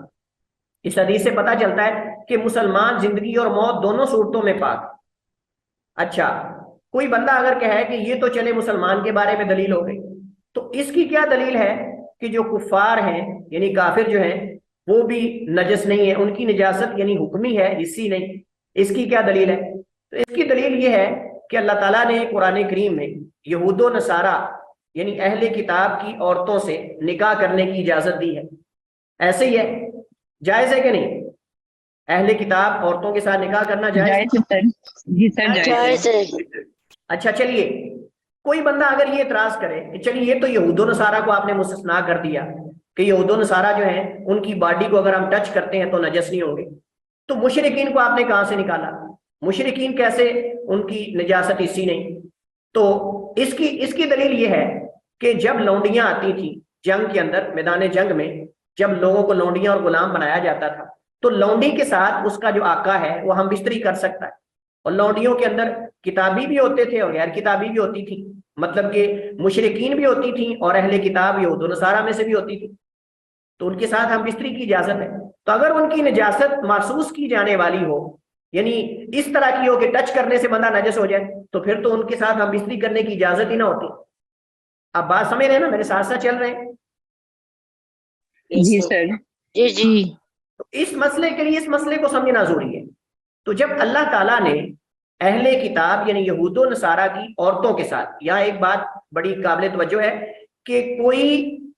اس حدیث سے پتہ چلتا ہے کہ مسلمان زندگی اور موت دونوں صورتوں میں پاک۔ اچھا، کوئی بندہ اگر کہے کہ یہ تو چلے مسلمان کے بارے میں دلیل ہو گئی، تو اس کی کیا دلیل ہے کہ جو کفار ہیں یعنی کافر جو ہیں وہ بھی نجس نہیں ہے، ان کی نجاست یعنی حکمی ہے، حسی نہیں؟ اس کی کیا دلیل ہے؟ تو اس کی دلیل یہ ہے کہ اللہ تعالیٰ نے قرآن کریم میں یہود و نصارہ یعنی اہل کتاب کی عورتوں سے نکاح کرنے کی اجازت دی ہے۔ ایسے ہی ہے، جائز ہے کہ نہیں؟ اہل کتاب عورتوں کے ساتھ نکاح کرنا جائز ہے؟ جی سر جائز ہے۔ اچھا چلیے، کوئی بندہ اگر یہ اعتراض کرے کہ چلیے یہ تو یہود و نصارہ کو آپ نے مستثنا کر دیا کہ یہود و نصارہ جو ہیں ان کی باڈی کو اگر ہم ٹچ کرتے ہیں تو نجس نہیں ہوں گے، تو مشرکین کو آپ نے کہاں سے نکالا؟ مشرکین کیسے ان کی نجاست حسی نہیں؟ تو اس کی دلیل یہ ہے کہ جب لونڈیاں آتی تھیں جنگ کے اندر، میدان جنگ میں جب لوگوں کو لونڈیاں اور غلام بنایا جاتا تھا تو لونڈی کے ساتھ اس کا جو آقا ہے وہ ہم بستری کر سکتا ہے، اور لونڈیوں کے اندر کتابی بھی ہوتے تھے اور غیر کتابی بھی ہوتی تھی، مطلب کہ مشرکین بھی ہوتی تھیں اور اہل کتاب یہود و نصارہ میں سے بھی ہوتی تھی، تو ان کے ساتھ ہم بستری کی اجازت ہے۔ تو اگر ان کی نجاست محسوس کی جانے والی ہو، یعنی اس طرح کی ہو کہ ٹچ کرنے سے بندہ نجس ہو جائے، تو پھر تو ان کے ساتھ ہم بستری کرنے کی اجازت ہی نہ ہوتی۔ اب بات سمجھ رہے ہیں نا، میرے ساتھ ساتھ چل رہے ہیں؟ جی سر، جی جی۔ تو اس مسئلے کے لیے اس مسئلے کو سمجھنا ضروری ہے۔ تو جب اللہ تعالیٰ نے اہل کتاب یعنی یہود و نصارہ کی عورتوں کے ساتھ، یہاں ایک بات بڑی قابل توجہ ہے کہ کوئی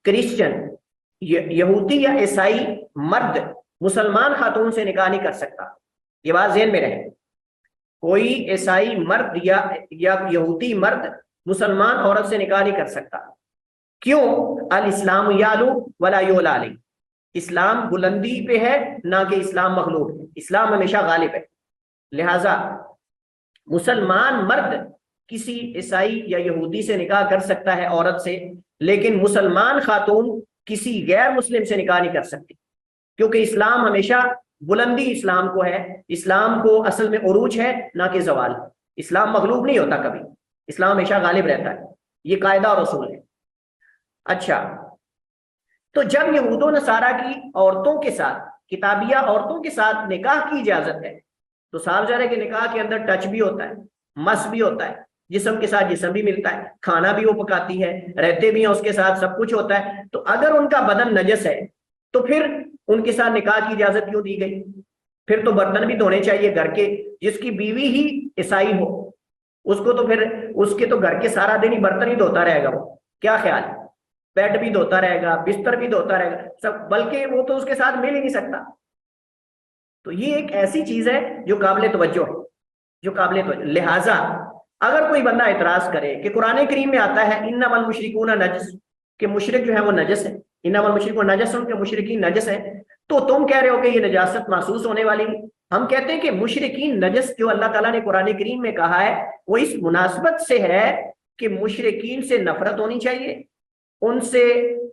کرسچن، یہودی یا عیسائی مرد مسلمان خاتون سے نکاح نہیں کر سکتا، یہ بات ذہن میں رہے۔ کوئی عیسائی مرد یا یہودی مرد مسلمان عورت سے نکاح نہیں کر سکتا۔ کیوں؟ الاسلام یعلو ولا یعلی علیہ، اسلام بلندی پہ ہے نہ کہ اسلام مغلوب ہے، اسلام ہمیشہ غالب ہے۔ لہذا مسلمان مرد کسی عیسائی یا یہودی سے نکاح کر سکتا ہے عورت سے، لیکن مسلمان خاتون کسی غیر مسلم سے نکاح نہیں کر سکتی، کیونکہ اسلام ہمیشہ بلندی اسلام کو ہے، اسلام کو اصل میں عروج ہے نہ کہ زوال۔ اسلام مغلوب نہیں ہوتا کبھی، اسلام ہمیشہ غالب رہتا ہے، یہ قاعدہ اور اصول ہے۔ اچھا، تو جب یہود و نصارہ کی عورتوں کے ساتھ، کتابیہ عورتوں کے ساتھ نکاح کی اجازت ہے، تو صاف ظاہر ہے کہ نکاح کے اندر ٹچ بھی ہوتا ہے، مس بھی ہوتا ہے، جسم کے ساتھ جسم بھی ملتا ہے، کھانا بھی وہ پکاتی ہے، رہتے بھی ہیں اس کے ساتھ، سب کچھ ہوتا ہے۔ تو اگر ان کا بدن نجس ہے تو پھر ان کے ساتھ نکاح کی اجازت کیوں دی گئی؟ پھر تو برتن بھی دھونے چاہیے گھر کے، جس کی بیوی ہی عیسائی ہو اس کو تو پھر اس کے تو گھر کے سارا دن ہی برتن ہی دھوتا رہے گا، وہ کیا خیال ہے؟ بیڈ بھی دھوتا رہے گا، بستر بھی دھوتا رہے گا سب، بلکہ وہ تو اس کے ساتھ مل ہی نہیں سکتا۔ تو یہ ایک ایسی چیز ہے جو قابل توجہ ہے، جو قابل توجہ۔ لہٰذا اگر کوئی بندہ اعتراض کرے کہ قرآن کریم میں آتا ہے انما المشرکون نجس، کہ مشرک جو ہے وہ نجس ہے، انما المشرکون نجس، کہ مشرکین نجس ہیں، تو تم کہہ رہے ہو کہ یہ نجاست محسوس ہونے والی نہیں۔ ہم کہتے ہیں کہ مشرکین نجس جو اللہ تعالیٰ نے قرآن کریم میں کہا ہے وہ اس مناسبت سے ہے کہ مشرکین سے نفرت ہونی چاہیے، ان سے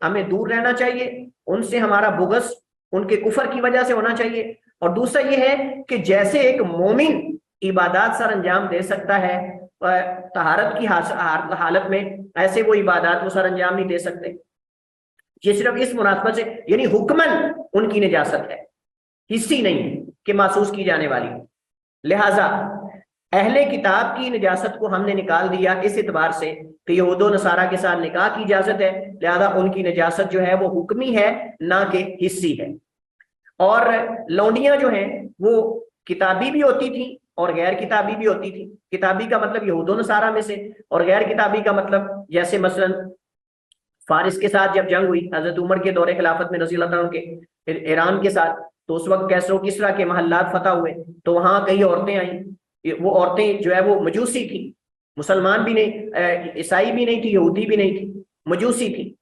ہمیں دور رہنا چاہیے، ان سے ہمارا بغض ان کے کفر کی وجہ سے ہونا چاہیے۔ اور دوسرا یہ ہے کہ جیسے ایک مومن عبادات سر انجام دے سکتا ہے طہارت کی حالت میں، ایسے وہ عبادات کو سر انجام نہیں دے سکتے۔ یہ صرف اس مناسبت سے، یعنی حکمن ان کی نجاست ہے، حصی نہیں ہے کہ محسوس کی جانے والی۔ لہذا اہل کتاب کی نجاست کو ہم نے نکال دیا اس اعتبار سے کہ یہود و نصارہ کے ساتھ نکاح کی اجازت ہے، لہذا ان کی نجاست جو ہے وہ حکمی ہے نہ کہ حصی ہے۔ اور لونڈیاں جو ہیں وہ کتابی بھی ہوتی تھیں اور غیر کتابی بھی ہوتی تھی۔ کتابی کا مطلب یہود و نصارہ میں سے، اور غیر کتابی کا مطلب جیسے مثلا فارس کے ساتھ جب جنگ ہوئی حضرت عمر کے دور خلافت میں رضی اللہ عنہ کے، ایران کے ساتھ، تو اس وقت کیسر و کسریٰ کے محلات فتح ہوئے، تو وہاں کئی عورتیں آئیں، وہ عورتیں جو ہے وہ مجوسی تھی، مسلمان بھی نہیں، عیسائی بھی نہیں تھی، یہودی بھی نہیں تھی، مجوسی تھی۔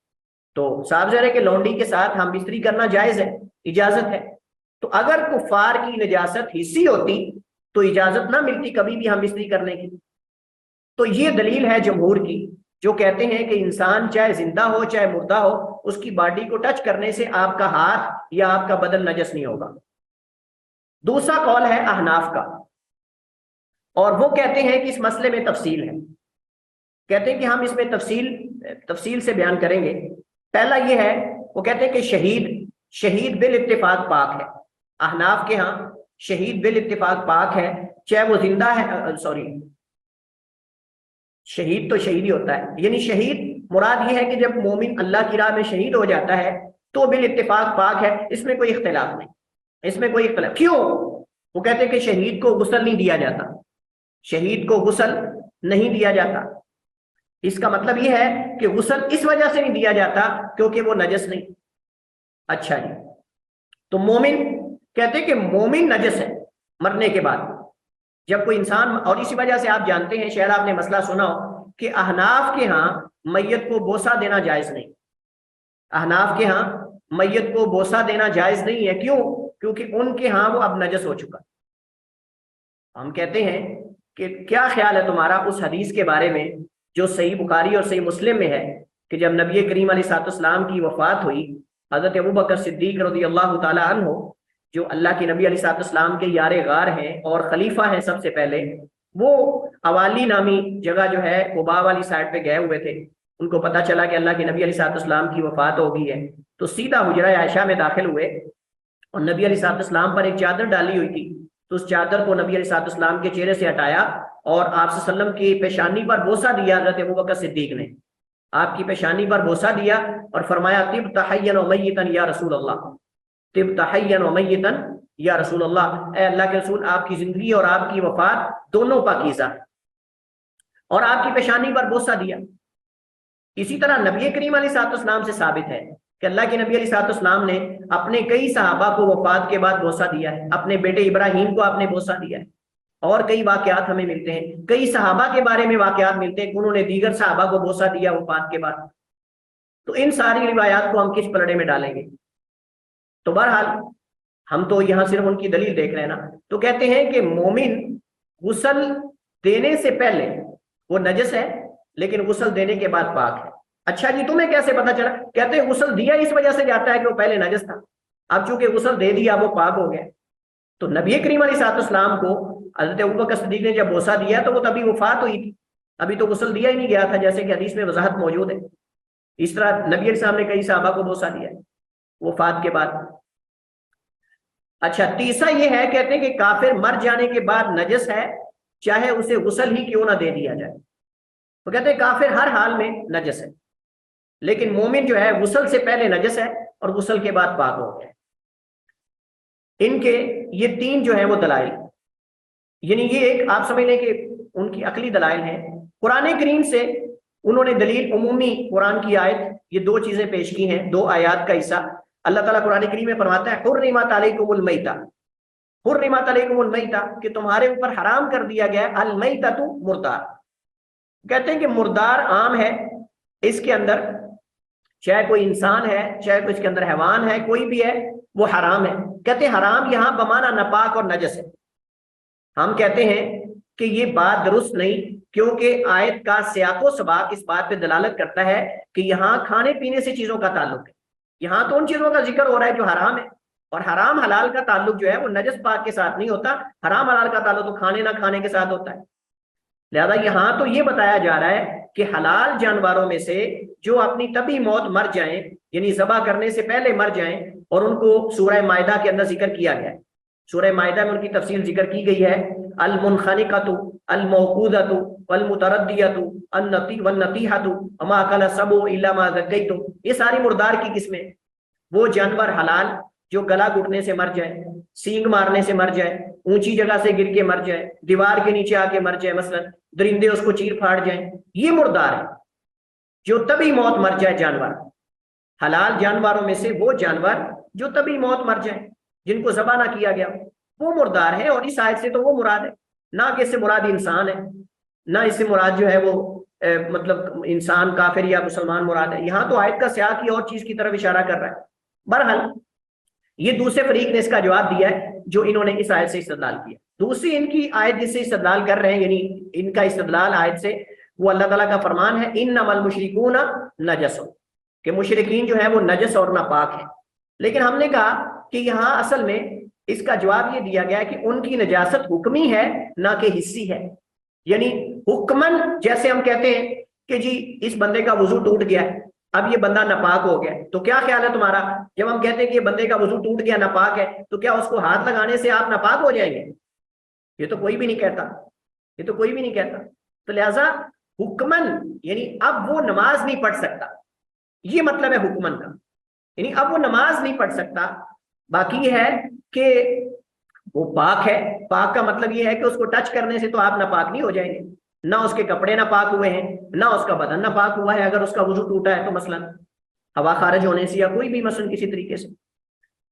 تو صاحب ظاہر ہے کہ لونڈی کے ساتھ ہم بستری کرنا جائز ہے، اجازت ہے۔ تو اگر کفار کی نجاست حصی ہوتی تو اجازت نہ ملتی کبھی بھی ہم بستری کرنے کی۔ تو یہ دلیل ہے جمہور کی، جو کہتے ہیں کہ انسان چاہے زندہ ہو چاہے مردہ ہو، اس کی باڈی کو ٹچ کرنے سے آپ کا ہاتھ یا آپ کا بدن نجس نہیں ہوگا۔ دوسرا قول ہے احناف کا، اور وہ کہتے ہیں کہ اس مسئلے میں تفصیل ہے، کہتے ہیں کہ ہم اس میں تفصیل سے بیان کریں گے۔ پہلا یہ ہے، وہ کہتے ہیں کہ شہید بالاتفاق پاک ہے۔ احناف کے ہاں شہید بالاتفاق پاک ہے، چاہے وہ زندہ ہے، شہید تو شہید ہی ہوتا ہے، یعنی شہید مراد یہ ہے کہ جب مومن اللہ کی راہ میں شہید ہو جاتا ہے تو بالاتفاق پاک ہے، اس میں کوئی اختلاف نہیں، اس میں کوئی اختلاف۔ کیوں؟ وہ کہتے ہیں کہ شہید کو غسل نہیں دیا جاتا، شہید کو غسل نہیں دیا جاتا۔ اس کا مطلب یہ ہے کہ غسل اس وجہ سے نہیں دیا جاتا کیونکہ وہ نجس نہیں۔ اچھا جی، تو مومن کہتے ہیں کہ مومن نجس ہے مرنے کے بعد جب کوئی انسان، اور اسی وجہ سے آپ جانتے ہیں، شاید آپ نے مسئلہ سنا ہو کہ احناف کے ہاں میت کو بوسہ دینا جائز نہیں، احناف کے ہاں میت کو بوسہ دینا جائز نہیں ہے۔ کیوں؟ کیونکہ ان کے ہاں وہ اب نجس ہو چکا۔ ہم کہتے ہیں کہ کیا خیال ہے تمہارا اس حدیث کے بارے میں جو صحیح بخاری اور صحیح مسلم میں ہے کہ جب نبی کریم علیہ السلام کی وفات ہوئی، حضرت ابوبکر صدیق رضی اللہ تعالی عنہ جو اللہ کے نبی علیہ السلام کے یار غار ہیں اور خلیفہ ہیں سب سے پہلے، وہ اوالی نامی جگہ جو ہے قباء والی سائڈ پہ گئے ہوئے تھے. ان کو پتا چلا کہ اللہ کے نبی علیہ السلام کی وفات ہو گئی ہے، تو سیدھا حجرہ عائشہ میں داخل ہوئے اور نبی علیہ السلام پر ایک چادر ڈالی ہوئی تھی، تو اس چادر کو نبی علیہ السلام کے چہرے سے ہٹایا اور آپ صلی اللہ علیہ وسلم کی پیشانی پر بوسہ دیا. حضرت ابوبکر صدیق نے آپ کی پیشانی پر بوسہ دیا اور فرمایا طب تحین و میتن یا رسول اللہ، طب تحین و میتن یا رسول اللہ، اے اللہ کے رسول آپ کی زندگی اور آپ کی وفات دونوں پاکیزہ، اور آپ کی پیشانی پر بوسہ دیا. اسی طرح نبی کریم علیہ السلام سے ثابت ہے کہ اللہ کے نبی علیہ السلام نے اپنے کئی صحابہ کو وفات کے بعد بوسہ دیا ہے، اپنے بیٹے ابراہیم کو آپ نے بوسہ دیا ہے، اور کئی واقعات ہمیں ملتے ہیں، کئی صحابہ کے بارے میں واقعات ملتے ہیں کہ انہوں نے دیگر صحابہ کو بوسہ دیا وفات کے بعد. تو ان ساری روایات کو ہم کس پلڑے میں ڈالیں گے؟ تو بہرحال ہم تو یہاں صرف ان کی دلیل دیکھ رہے ہیں نا. تو کہتے ہیں کہ مومن غسل دینے سے پہلے وہ نجس ہے لیکن غسل دینے کے بعد پاک ہے. اچھا جی تمہیں کیسے پتا چلا؟ کہتے ہیں غسل دیا اس وجہ سے جاتا ہے کہ وہ پہلے نجس تھا، اب چونکہ غسل دے دیا وہ پاک ہو گیا. تو نبی کریم علیہ السلام کو حضرت ابوبکر صدیق نے جب بوسہ دیا تو وہ تبھی وفات ہوئی تھی، ابھی تو غسل دیا ہی نہیں گیا تھا، جیسے کہ حدیث میں وضاحت موجود ہے. اس طرح نبی علیہ السلام نے کئی صحابہ کو بوسہ دیا وفات کے بعد. اچھا تیسرا یہ ہے، کہتے ہیں کہ کافر مر جانے کے بعد نجس ہے چاہے اسے غسل ہی کیوں نہ دے دیا جائے. تو کہتے ہیں کافر ہر حال میں نجس ہے، لیکن مومن جو ہے غسل سے پہلے نجس ہے اور غسل کے بعد پاک ہو گیا. ان کے یہ تین جو ہیں وہ دلائل، یعنی یہ ایک آپ سمجھ لیں کہ ان کی عقلی دلائل ہیں. قرآن کریم سے انہوں نے دلیل عمومی قرآن کی آیت، یہ دو چیزیں پیش کی ہیں، دو آیات کا حصہ. اللہ تعالیٰ قرآن کریم میں فرماتا ہے حرمت علیکم المیتہ، حرمت علیکم المیتہ کہ تمہارے اوپر حرام کر دیا گیا ہے المیتۃ مردار. کہتے ہیں کہ مردار عام ہے، اس کے اندر چاہے کوئی انسان ہے چاہے کوئی اس کے اندر حیوان ہے، کوئی بھی ہے وہ حرام ہے. کہتے ہیں حرام یہاں بمانا ناپاک اور نجس ہے. ہم کہتے ہیں کہ یہ بات درست نہیں، کیونکہ آیت کا سیاق و سباق اس بات پہ دلالت کرتا ہے کہ یہاں کھانے پینے سے چیزوں کا تعلق ہے. یہاں تو ان چیزوں کا ذکر ہو رہا ہے جو حرام ہے، اور حرام حلال کا تعلق جو ہے وہ نجس پاک کے ساتھ نہیں ہوتا، حرام حلال کا تعلق تو کھانے نہ کھانے کے ساتھ ہوتا ہے. لہذا یہاں تو یہ بتایا جا رہا ہے کہ حلال جانوروں میں سے جو اپنی طبی موت مر جائیں، یعنی ذبح کرنے سے پہلے مر جائیں، اور ان کو سورہ مائدہ کے اندر ذکر کیا گیا ہے، سورہ مائدہ میں ان کی تفصیل ذکر کی گئی ہے، المنخنقۃ الموقوذۃ والمتردیۃ والنطیحۃ وما اکل السبع الا ما ذکیتم. یہ ساری مردار کی قسمیں، وہ جانور حلال جو گلا گھٹنے سے مر جائے، سینگ مارنے سے مر جائے، اونچی جگہ سے گر کے مر جائے، دیوار کے نیچے آ کے مر جائے، مثلا درندے اس کو چیر پھاڑ جائیں، یہ مردار ہے. جو طبی موت مر جائے جانور، حلال جانوروں میں سے وہ جانور جو طبی موت مر جائیں، جن کو ذبح نہ کیا گیا، وہ مردار ہے. اور اس آیت سے تو وہ مراد ہے، نہ کہ اس سے مراد انسان ہے، نہ اس سے مراد جو ہے وہ مطلب انسان کافر یا مسلمان مراد ہے. یہاں تو آیت کا سیاق ہی اور چیز کی طرف اشارہ کر رہا ہے. بہرحال یہ دوسرے فریق نے اس کا جواب دیا ہے جو انہوں نے اس آیت سے استدلال کیا. دوسری ان کی آیت جس سے استدلال کر رہے ہیں، یعنی ان کا استدلال آیت سے، وہ اللہ تعالیٰ کا فرمان ہے انما المشرکون نجس، کہ مشرکین جو ہے وہ نجس اور ناپاک ہیں. لیکن ہم نے کہا کہ یہاں اصل میں اس کا جواب یہ دیا گیا کہ ان کی نجاست حکمی ہے نہ کہ حسی ہے. یعنی حکمن جیسے ہم کہتے ہیں کہ جی اس بندے کا وضو ٹوٹ گیا ہے، اب یہ بندہ ناپاک ہو گیا، تو کیا خیال ہے تمہارا جب ہم کہتے ہیں کہ یہ بندے کا وضو ٹوٹ گیا ناپاک ہے، تو کیا اس کو ہاتھ لگانے سے آپ ناپاک ہو جائیں گے؟ یہ تو کوئی بھی نہیں کہتا، یہ تو کوئی بھی نہیں کہتا. تو لہذا حکمن یعنی اب وہ نماز نہیں پڑھ سکتا، یہ مطلب ہے حکمن کا، یعنی اب وہ نماز نہیں پڑھ سکتا. باقی یہ ہے کہ وہ پاک ہے. پاک کا مطلب یہ ہے کہ اس کو ٹچ کرنے سے تو آپ ناپاک نہیں ہو جائیں گے، نہ اس کے کپڑے ناپاک ہوئے ہیں، نہ اس کا بدن ناپاک ہوا ہے اگر اس کا وضو ٹوٹا ہے تو، مثلا ہوا خارج ہونے سے یا کوئی بھی مثلا کسی طریقے سے.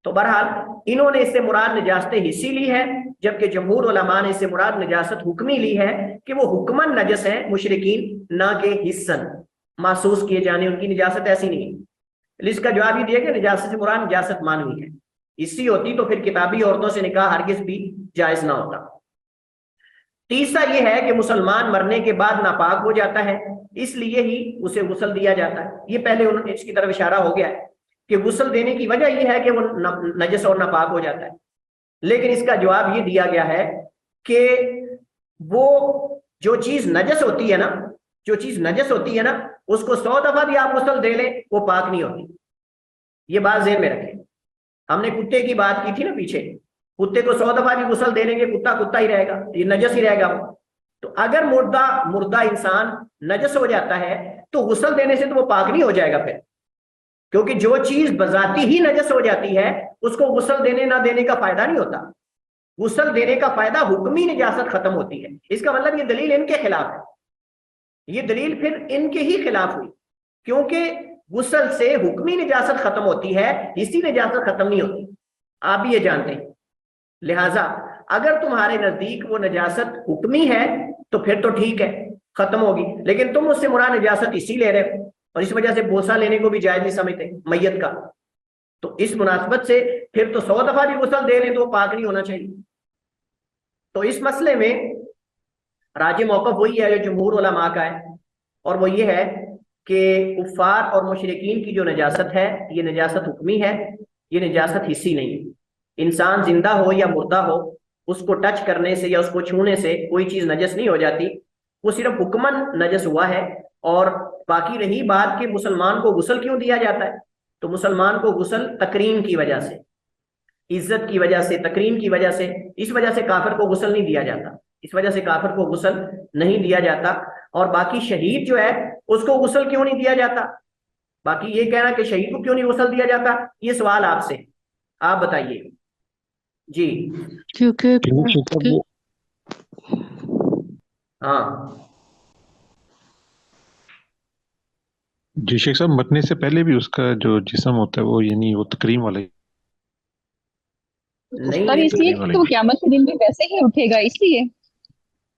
تو بہرحال انہوں نے اس سے مراد نجاست حسی لی ہے، جبکہ جمہور علماء نے اس سے مراد نجاست حکمی لی ہے کہ وہ حکمن نجس ہے مشرکین، نہ کہ حسن محسوس کیے جانے ان کی نجاست ایسی نہیں ہے. اس کا جواب یہ دیا کہ نجاست سے مراد نجاست مانوی ہے. اسی ہوتی تو پھر کتابی عورتوں سے نکاح ہرگز بھی جائز نہ ہوتا. تیسرا یہ ہے کہ مسلمان مرنے کے بعد ناپاک ہو جاتا ہے، اس لیے ہی اسے غسل دیا جاتا ہے۔ یہ پہلے اس کی طرف اشارہ ہو گیا ہے کہ غسل دینے کی وجہ یہ ہے کہ وہ نجس اور ناپاک ہو جاتا ہے، لیکن اس کا جواب یہ دیا گیا ہے کہ وہ جو چیز نجس ہوتی ہے نا، جو چیز نجس ہوتی ہے نا، اس کو 100 دفعہ بھی آپ غسل دے لیں وہ پاک نہیں ہوتی۔ یہ بات ذہن میں رکھیں۔ ہم نے کتے کی بات کی تھی نا پیچھے، کتے کو 100 دفعہ بھی غسل دے لیں گے کتا کتا ہی رہے گا، یہ نجس ہی رہے گا وہ۔ تو اگر مردہ انسان نجس ہو جاتا ہے تو غسل دینے سے تو وہ پاک نہیں ہو جائے گا پھر، کیونکہ جو چیز بذاتی ہی نجس ہو جاتی ہے اس کو غسل دینے نہ دینے کا فائدہ نہیں ہوتا۔ غسل دینے کا فائدہ حکمی نجاست ختم ہوتی ہے۔ اس کا مطلب یہ دلیل ان کے خلاف ہے، یہ دلیل پھر ان کے ہی خلاف ہوئی، کیونکہ غسل سے حکمی نجاست ختم ہوتی ہے، اسی نجاست ختم نہیں ہوتی، آپ بھی یہ جانتے ہیں۔ لہٰذا اگر تمہارے نزدیک وہ نجاست حکمی ہے تو پھر تو ٹھیک ہے، ختم ہوگی، لیکن تم اس سے مراد نجاست اسی لے رہے ہو اور اس وجہ سے بوسہ لینے کو بھی جائز نہیں سمجھتے میت کا، تو اس مناسبت سے پھر تو 100 دفعہ بھی غسل دے لیں تو وہ پاک نہیں ہونا چاہیے۔ تو اس مسئلے میں راجح موقف وہی ہے جو جمہور علماء کا ہے، اور وہ یہ ہے کہ کفار اور مشرکین کی جو نجاست ہے یہ نجاست حکمی ہے، یہ نجاست حسی نہیں۔ انسان زندہ ہو یا مردہ ہو، اس کو ٹچ کرنے سے یا اس کو چھونے سے کوئی چیز نجس نہیں ہو جاتی، وہ صرف حکمن نجس ہوا ہے۔ اور باقی رہی بات کہ مسلمان کو غسل کیوں دیا جاتا ہے، تو مسلمان کو غسل تکریم کی وجہ سے، عزت کی وجہ سے، تکریم کی وجہ سے، اس وجہ سے کافر کو غسل نہیں دیا جاتا، اس وجہ سے کافر کو غسل نہیں دیا جاتا۔ اور باقی شہید جو ہے اس کو غسل کیوں نہیں دیا جاتا، باقی یہ کہنا کہ شہید کو کیوں نہیں غسل دیا جاتا، یہ سوال آپ سے، آپ بتائیے جی۔ کیونکہ ہاں جی شیخ صاحب، مرنے سے پہلے بھی اس کا جو جسم ہوتا ہے وہ یعنی وہ تکریم والا ہی نہیں، تب یہ اس تو لیے کہ وہ قیامت کے دن بھی ویسے ہی اٹھے گا، اس لیے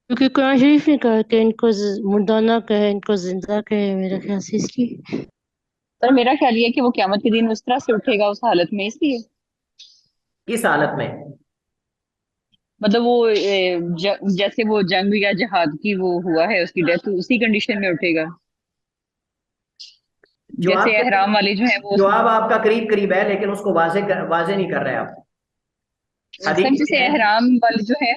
کیونکہ قرآن شریف نے کہا کہ ان کو مردہ نہ کہے، ان کو زندہ کہے، میرا خیال سے اس لیے۔ پر میرا خیال یہ ہے کہ وہ قیامت کے دن اس طرح سے اٹھے گا اس حالت میں، اس لیے کس حالت میں؟ مطلب وہ جیسے وہ جنگ یا جہاد کی وہ ہوا ہے اس کی ڈیتھ، اسی کنڈیشن میں اٹھے گا جیسے احرام والے جو ہیں وہ جواب آپ کا قریب قریب ہے، لیکن اس کو واضح نہیں کر رہے آپ۔ سب جیسے احرام والے جو ہے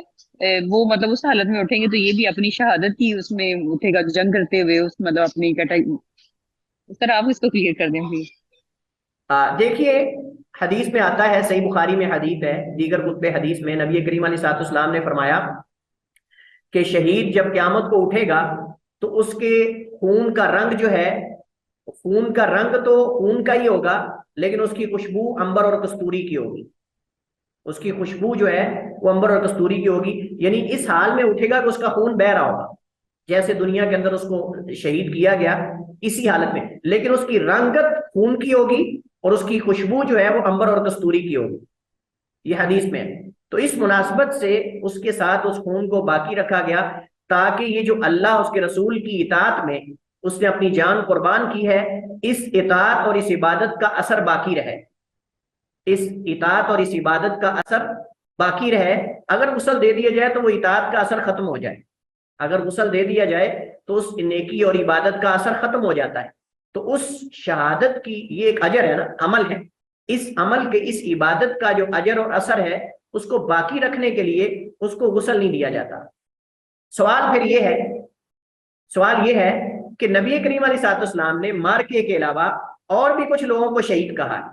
وہ مطلب اس حالت میں اٹھیں گے تو یہ بھی اپنی شہادت کی اس میں اٹھے گا جنگ کرتے ہوئے، اس مطلب اپنی اس طرح آپ اس کو کلیئر کر دیں پلیز۔ دیکھیے حدیث میں آتا ہے، صحیح بخاری میں حدیث ہے، دیگر کتب حدیث میں نبی کریم علیہ الصلوۃ والسلام نے فرمایا کہ شہید جب قیامت کو اٹھے گا تو اس کے خون کا رنگ جو ہے، خون کا رنگ تو خون کا ہی ہوگا، لیکن اس کی خوشبو عنبر اور کستوری کی ہوگی، اس کی خوشبو جو ہے وہ عنبر اور کستوری کی ہوگی، یعنی اس حال میں اٹھے گا کہ اس کا خون بہ رہا ہوگا، جیسے دنیا کے اندر اس کو شہید کیا گیا اسی حالت میں، لیکن اس کی رنگت خون کی ہوگی اور اس کی خوشبو جو ہے وہ عنبر اور کستوری کی ہوگی، یہ حدیث میں ہے۔ تو اس مناسبت سے اس کے ساتھ اس خون کو باقی رکھا گیا تاکہ یہ جو اللہ اس کے رسول کی اطاعت میں اس نے اپنی جان قربان کی ہے، اس اطاعت اور اس عبادت کا اثر باقی رہے، اس اطاعت اور اس عبادت کا اثر باقی رہے۔ اگر غسل دے دیا جائے تو وہ اطاعت کا اثر ختم ہو جائے، اگر غسل دے دیا جائے تو اس نیکی اور عبادت کا اثر ختم ہو جاتا ہے۔ تو اس شہادت کی یہ ایک اجر ہے نا، عمل ہے، اس عمل کے، اس عبادت کا جو اجر اور اثر ہے اس کو باقی رکھنے کے لیے اس کو غسل نہیں دیا جاتا۔ سوال پھر یہ ہے، سوال یہ ہے کہ نبی کریم علیہ الصلوۃ والسلام نے مارکے کے علاوہ اور بھی کچھ لوگوں کو شہید کہا ہے،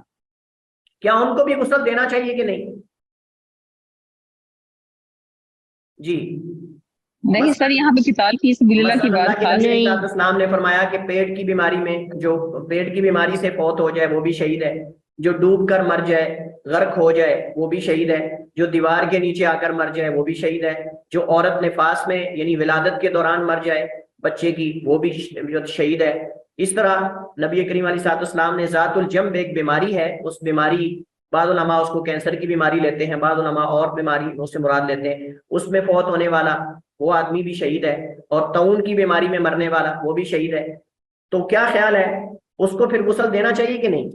کیا ان کو بھی غسل دینا چاہیے کہ نہیں؟ جی نہیں سر، یہاں پہ قتال فی سبیل اللہ کی بات خاص نہیں، اسلام نے فرمایا کہ پیٹ کی بیماری میں، جو پیٹ کی بیماری سے فوت ہو جائے وہ بھی شہید ہے، جو ڈوب کر مر جائے، غرق ہو جائے وہ بھی شہید ہے، جو دیوار کے نیچے آ کر مر جائے وہ بھی شہید ہے، جو عورت نفاس میں یعنی ولادت کے دوران مر جائے بچے کی وہ بھی شہید ہے۔ اس طرح نبی کریم علیہ الصلوۃ والسلام نے ذات الجنب ایک بیماری ہے، اس بیماری بعض علماء اس کو کینسر کی بیماری لیتے ہیں، بعض علماء اور بیماری اس سے مراد لیتے ہیں، اس میں فوت ہونے والا وہ آدمی بھی شہید ہے، اور طاعون کی بیماری میں مرنے والا وہ بھی شہید ہے۔ تو کیا خیال ہے، اس کو پھر غسل دینا چاہیے کہ نہیں؟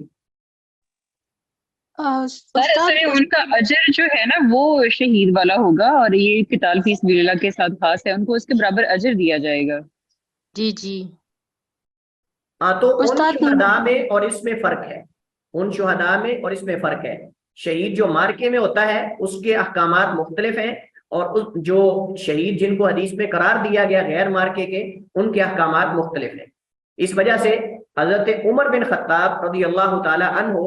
سر اصل میں ان کا اجر جو ہے نا وہ شہید والا ہوگا، اور یہ قتال فی سبیل اللہ کے ساتھ خاص ہے، ان کو اس کے برابر اجر دیا جائے گا۔ جی جی تو ان استاد شہداء میں اور اس میں فرق ہے، ان شہداء میں اور اس میں فرق ہے۔ شہید جو مارکے میں ہوتا ہے اس کے احکامات مختلف ہیں، اور جو شہید جن کو حدیث میں قرار دیا گیا غیر مارکے کے، ان کے احکامات مختلف ہیں۔ اس وجہ سے حضرت عمر بن خطاب رضی اللہ تعالی عنہ،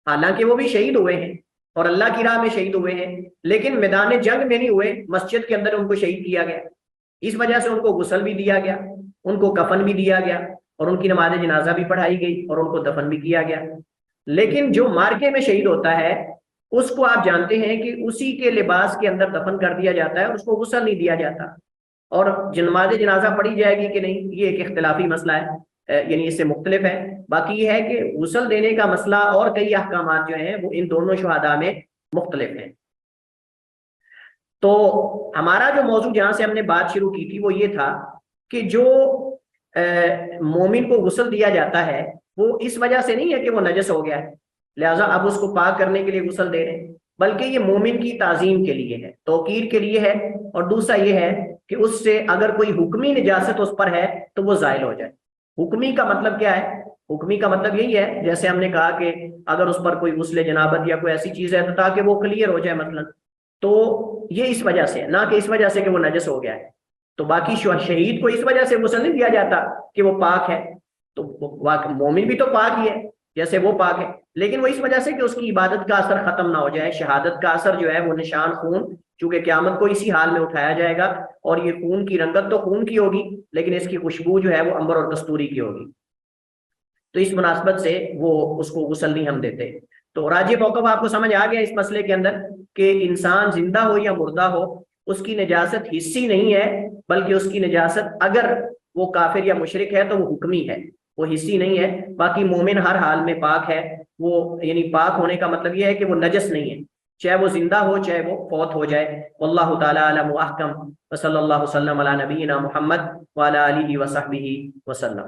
حالانکہ وہ بھی شہید ہوئے ہیں اور اللہ کی راہ میں شہید ہوئے ہیں، لیکن میدان جنگ میں نہیں ہوئے، مسجد کے اندر ان کو شہید کیا گیا۔ اس وجہ سے ان کو غسل بھی دیا گیا، ان کو کفن بھی دیا گیا، اور ان کی نماز جنازہ بھی پڑھائی گئی، اور ان کو دفن بھی کیا گیا۔ لیکن جو مارکے میں شہید ہوتا ہے اس کو آپ جانتے ہیں کہ اسی کے لباس کے اندر دفن کر دیا جاتا ہے، اور اس کو غسل نہیں دیا جاتا، اور نماز جنازہ پڑھی جائے گی کہ نہیں یہ ایک اختلافی مسئلہ ہے، یعنی اس سے مختلف ہے۔ باقی یہ ہے کہ غسل دینے کا مسئلہ اور کئی احکامات جو ہیں وہ ان دونوں شہداء میں مختلف ہیں۔ تو ہمارا جو موضوع جہاں سے ہم نے بات شروع کی تھی وہ یہ تھا کہ جو مومن کو غسل دیا جاتا ہے وہ اس وجہ سے نہیں ہے کہ وہ نجس ہو گیا ہے لہٰذا اب اس کو پاک کرنے کے لیے غسل دے رہے ہیں، بلکہ یہ مومن کی تعظیم کے لیے ہے، توقیر کے لیے ہے، اور دوسرا یہ ہے کہ اس سے اگر کوئی حکمی نجاست اس پر ہے تو وہ زائل ہو جائے۔ حکمی کا مطلب کیا ہے؟ حکمی کا مطلب یہی ہے، جیسے ہم نے کہا کہ اگر اس پر کوئی غسل جنابت یا کوئی ایسی چیز ہے تو تاکہ وہ کلیئر ہو جائے مثلا، تو یہ اس وجہ سے، نہ کہ اس وجہ سے کہ وہ نجس ہو گیا ہے۔ تو باقی شہید کو اس وجہ سے غسل نہیں دیا جاتا کہ وہ پاک ہے، تو مومن بھی تو پاک ہی ہے جیسے وہ پاک ہے، لیکن وہ اس وجہ سے کہ اس کی عبادت کا اثر ختم نہ ہو جائے، شہادت کا اثر جو ہے وہ نشان خون، چونکہ قیامت کو اسی حال میں اٹھایا جائے گا، اور یہ خون کی رنگت تو خون کی ہوگی لیکن اس کی خوشبو جو ہے وہ عنبر اور کستوری کی ہوگی، تو اس مناسبت سے وہ اس کو غسل نہیں ہم دیتے۔ تو راجح موقف آپ کو سمجھ آ گیا اس مسئلے کے اندر کہ انسان زندہ ہو یا مردہ ہو اس کی نجاست حصی نہیں ہے، بلکہ اس کی نجاست اگر وہ کافر یا مشرک ہے تو وہ حکمی ہے، وہ حصی نہیں ہے۔ باقی مومن ہر حال میں پاک ہے، وہ یعنی پاک ہونے کا مطلب یہ ہے کہ وہ نجس نہیں ہے، چاہے وہ زندہ ہو چاہے وہ فوت ہو جائے۔ واللہ تعالی اعلم واحکم، وصلی اللہ وسلم علی نبینا محمد وعلی آلہ وصحبہ وسلم۔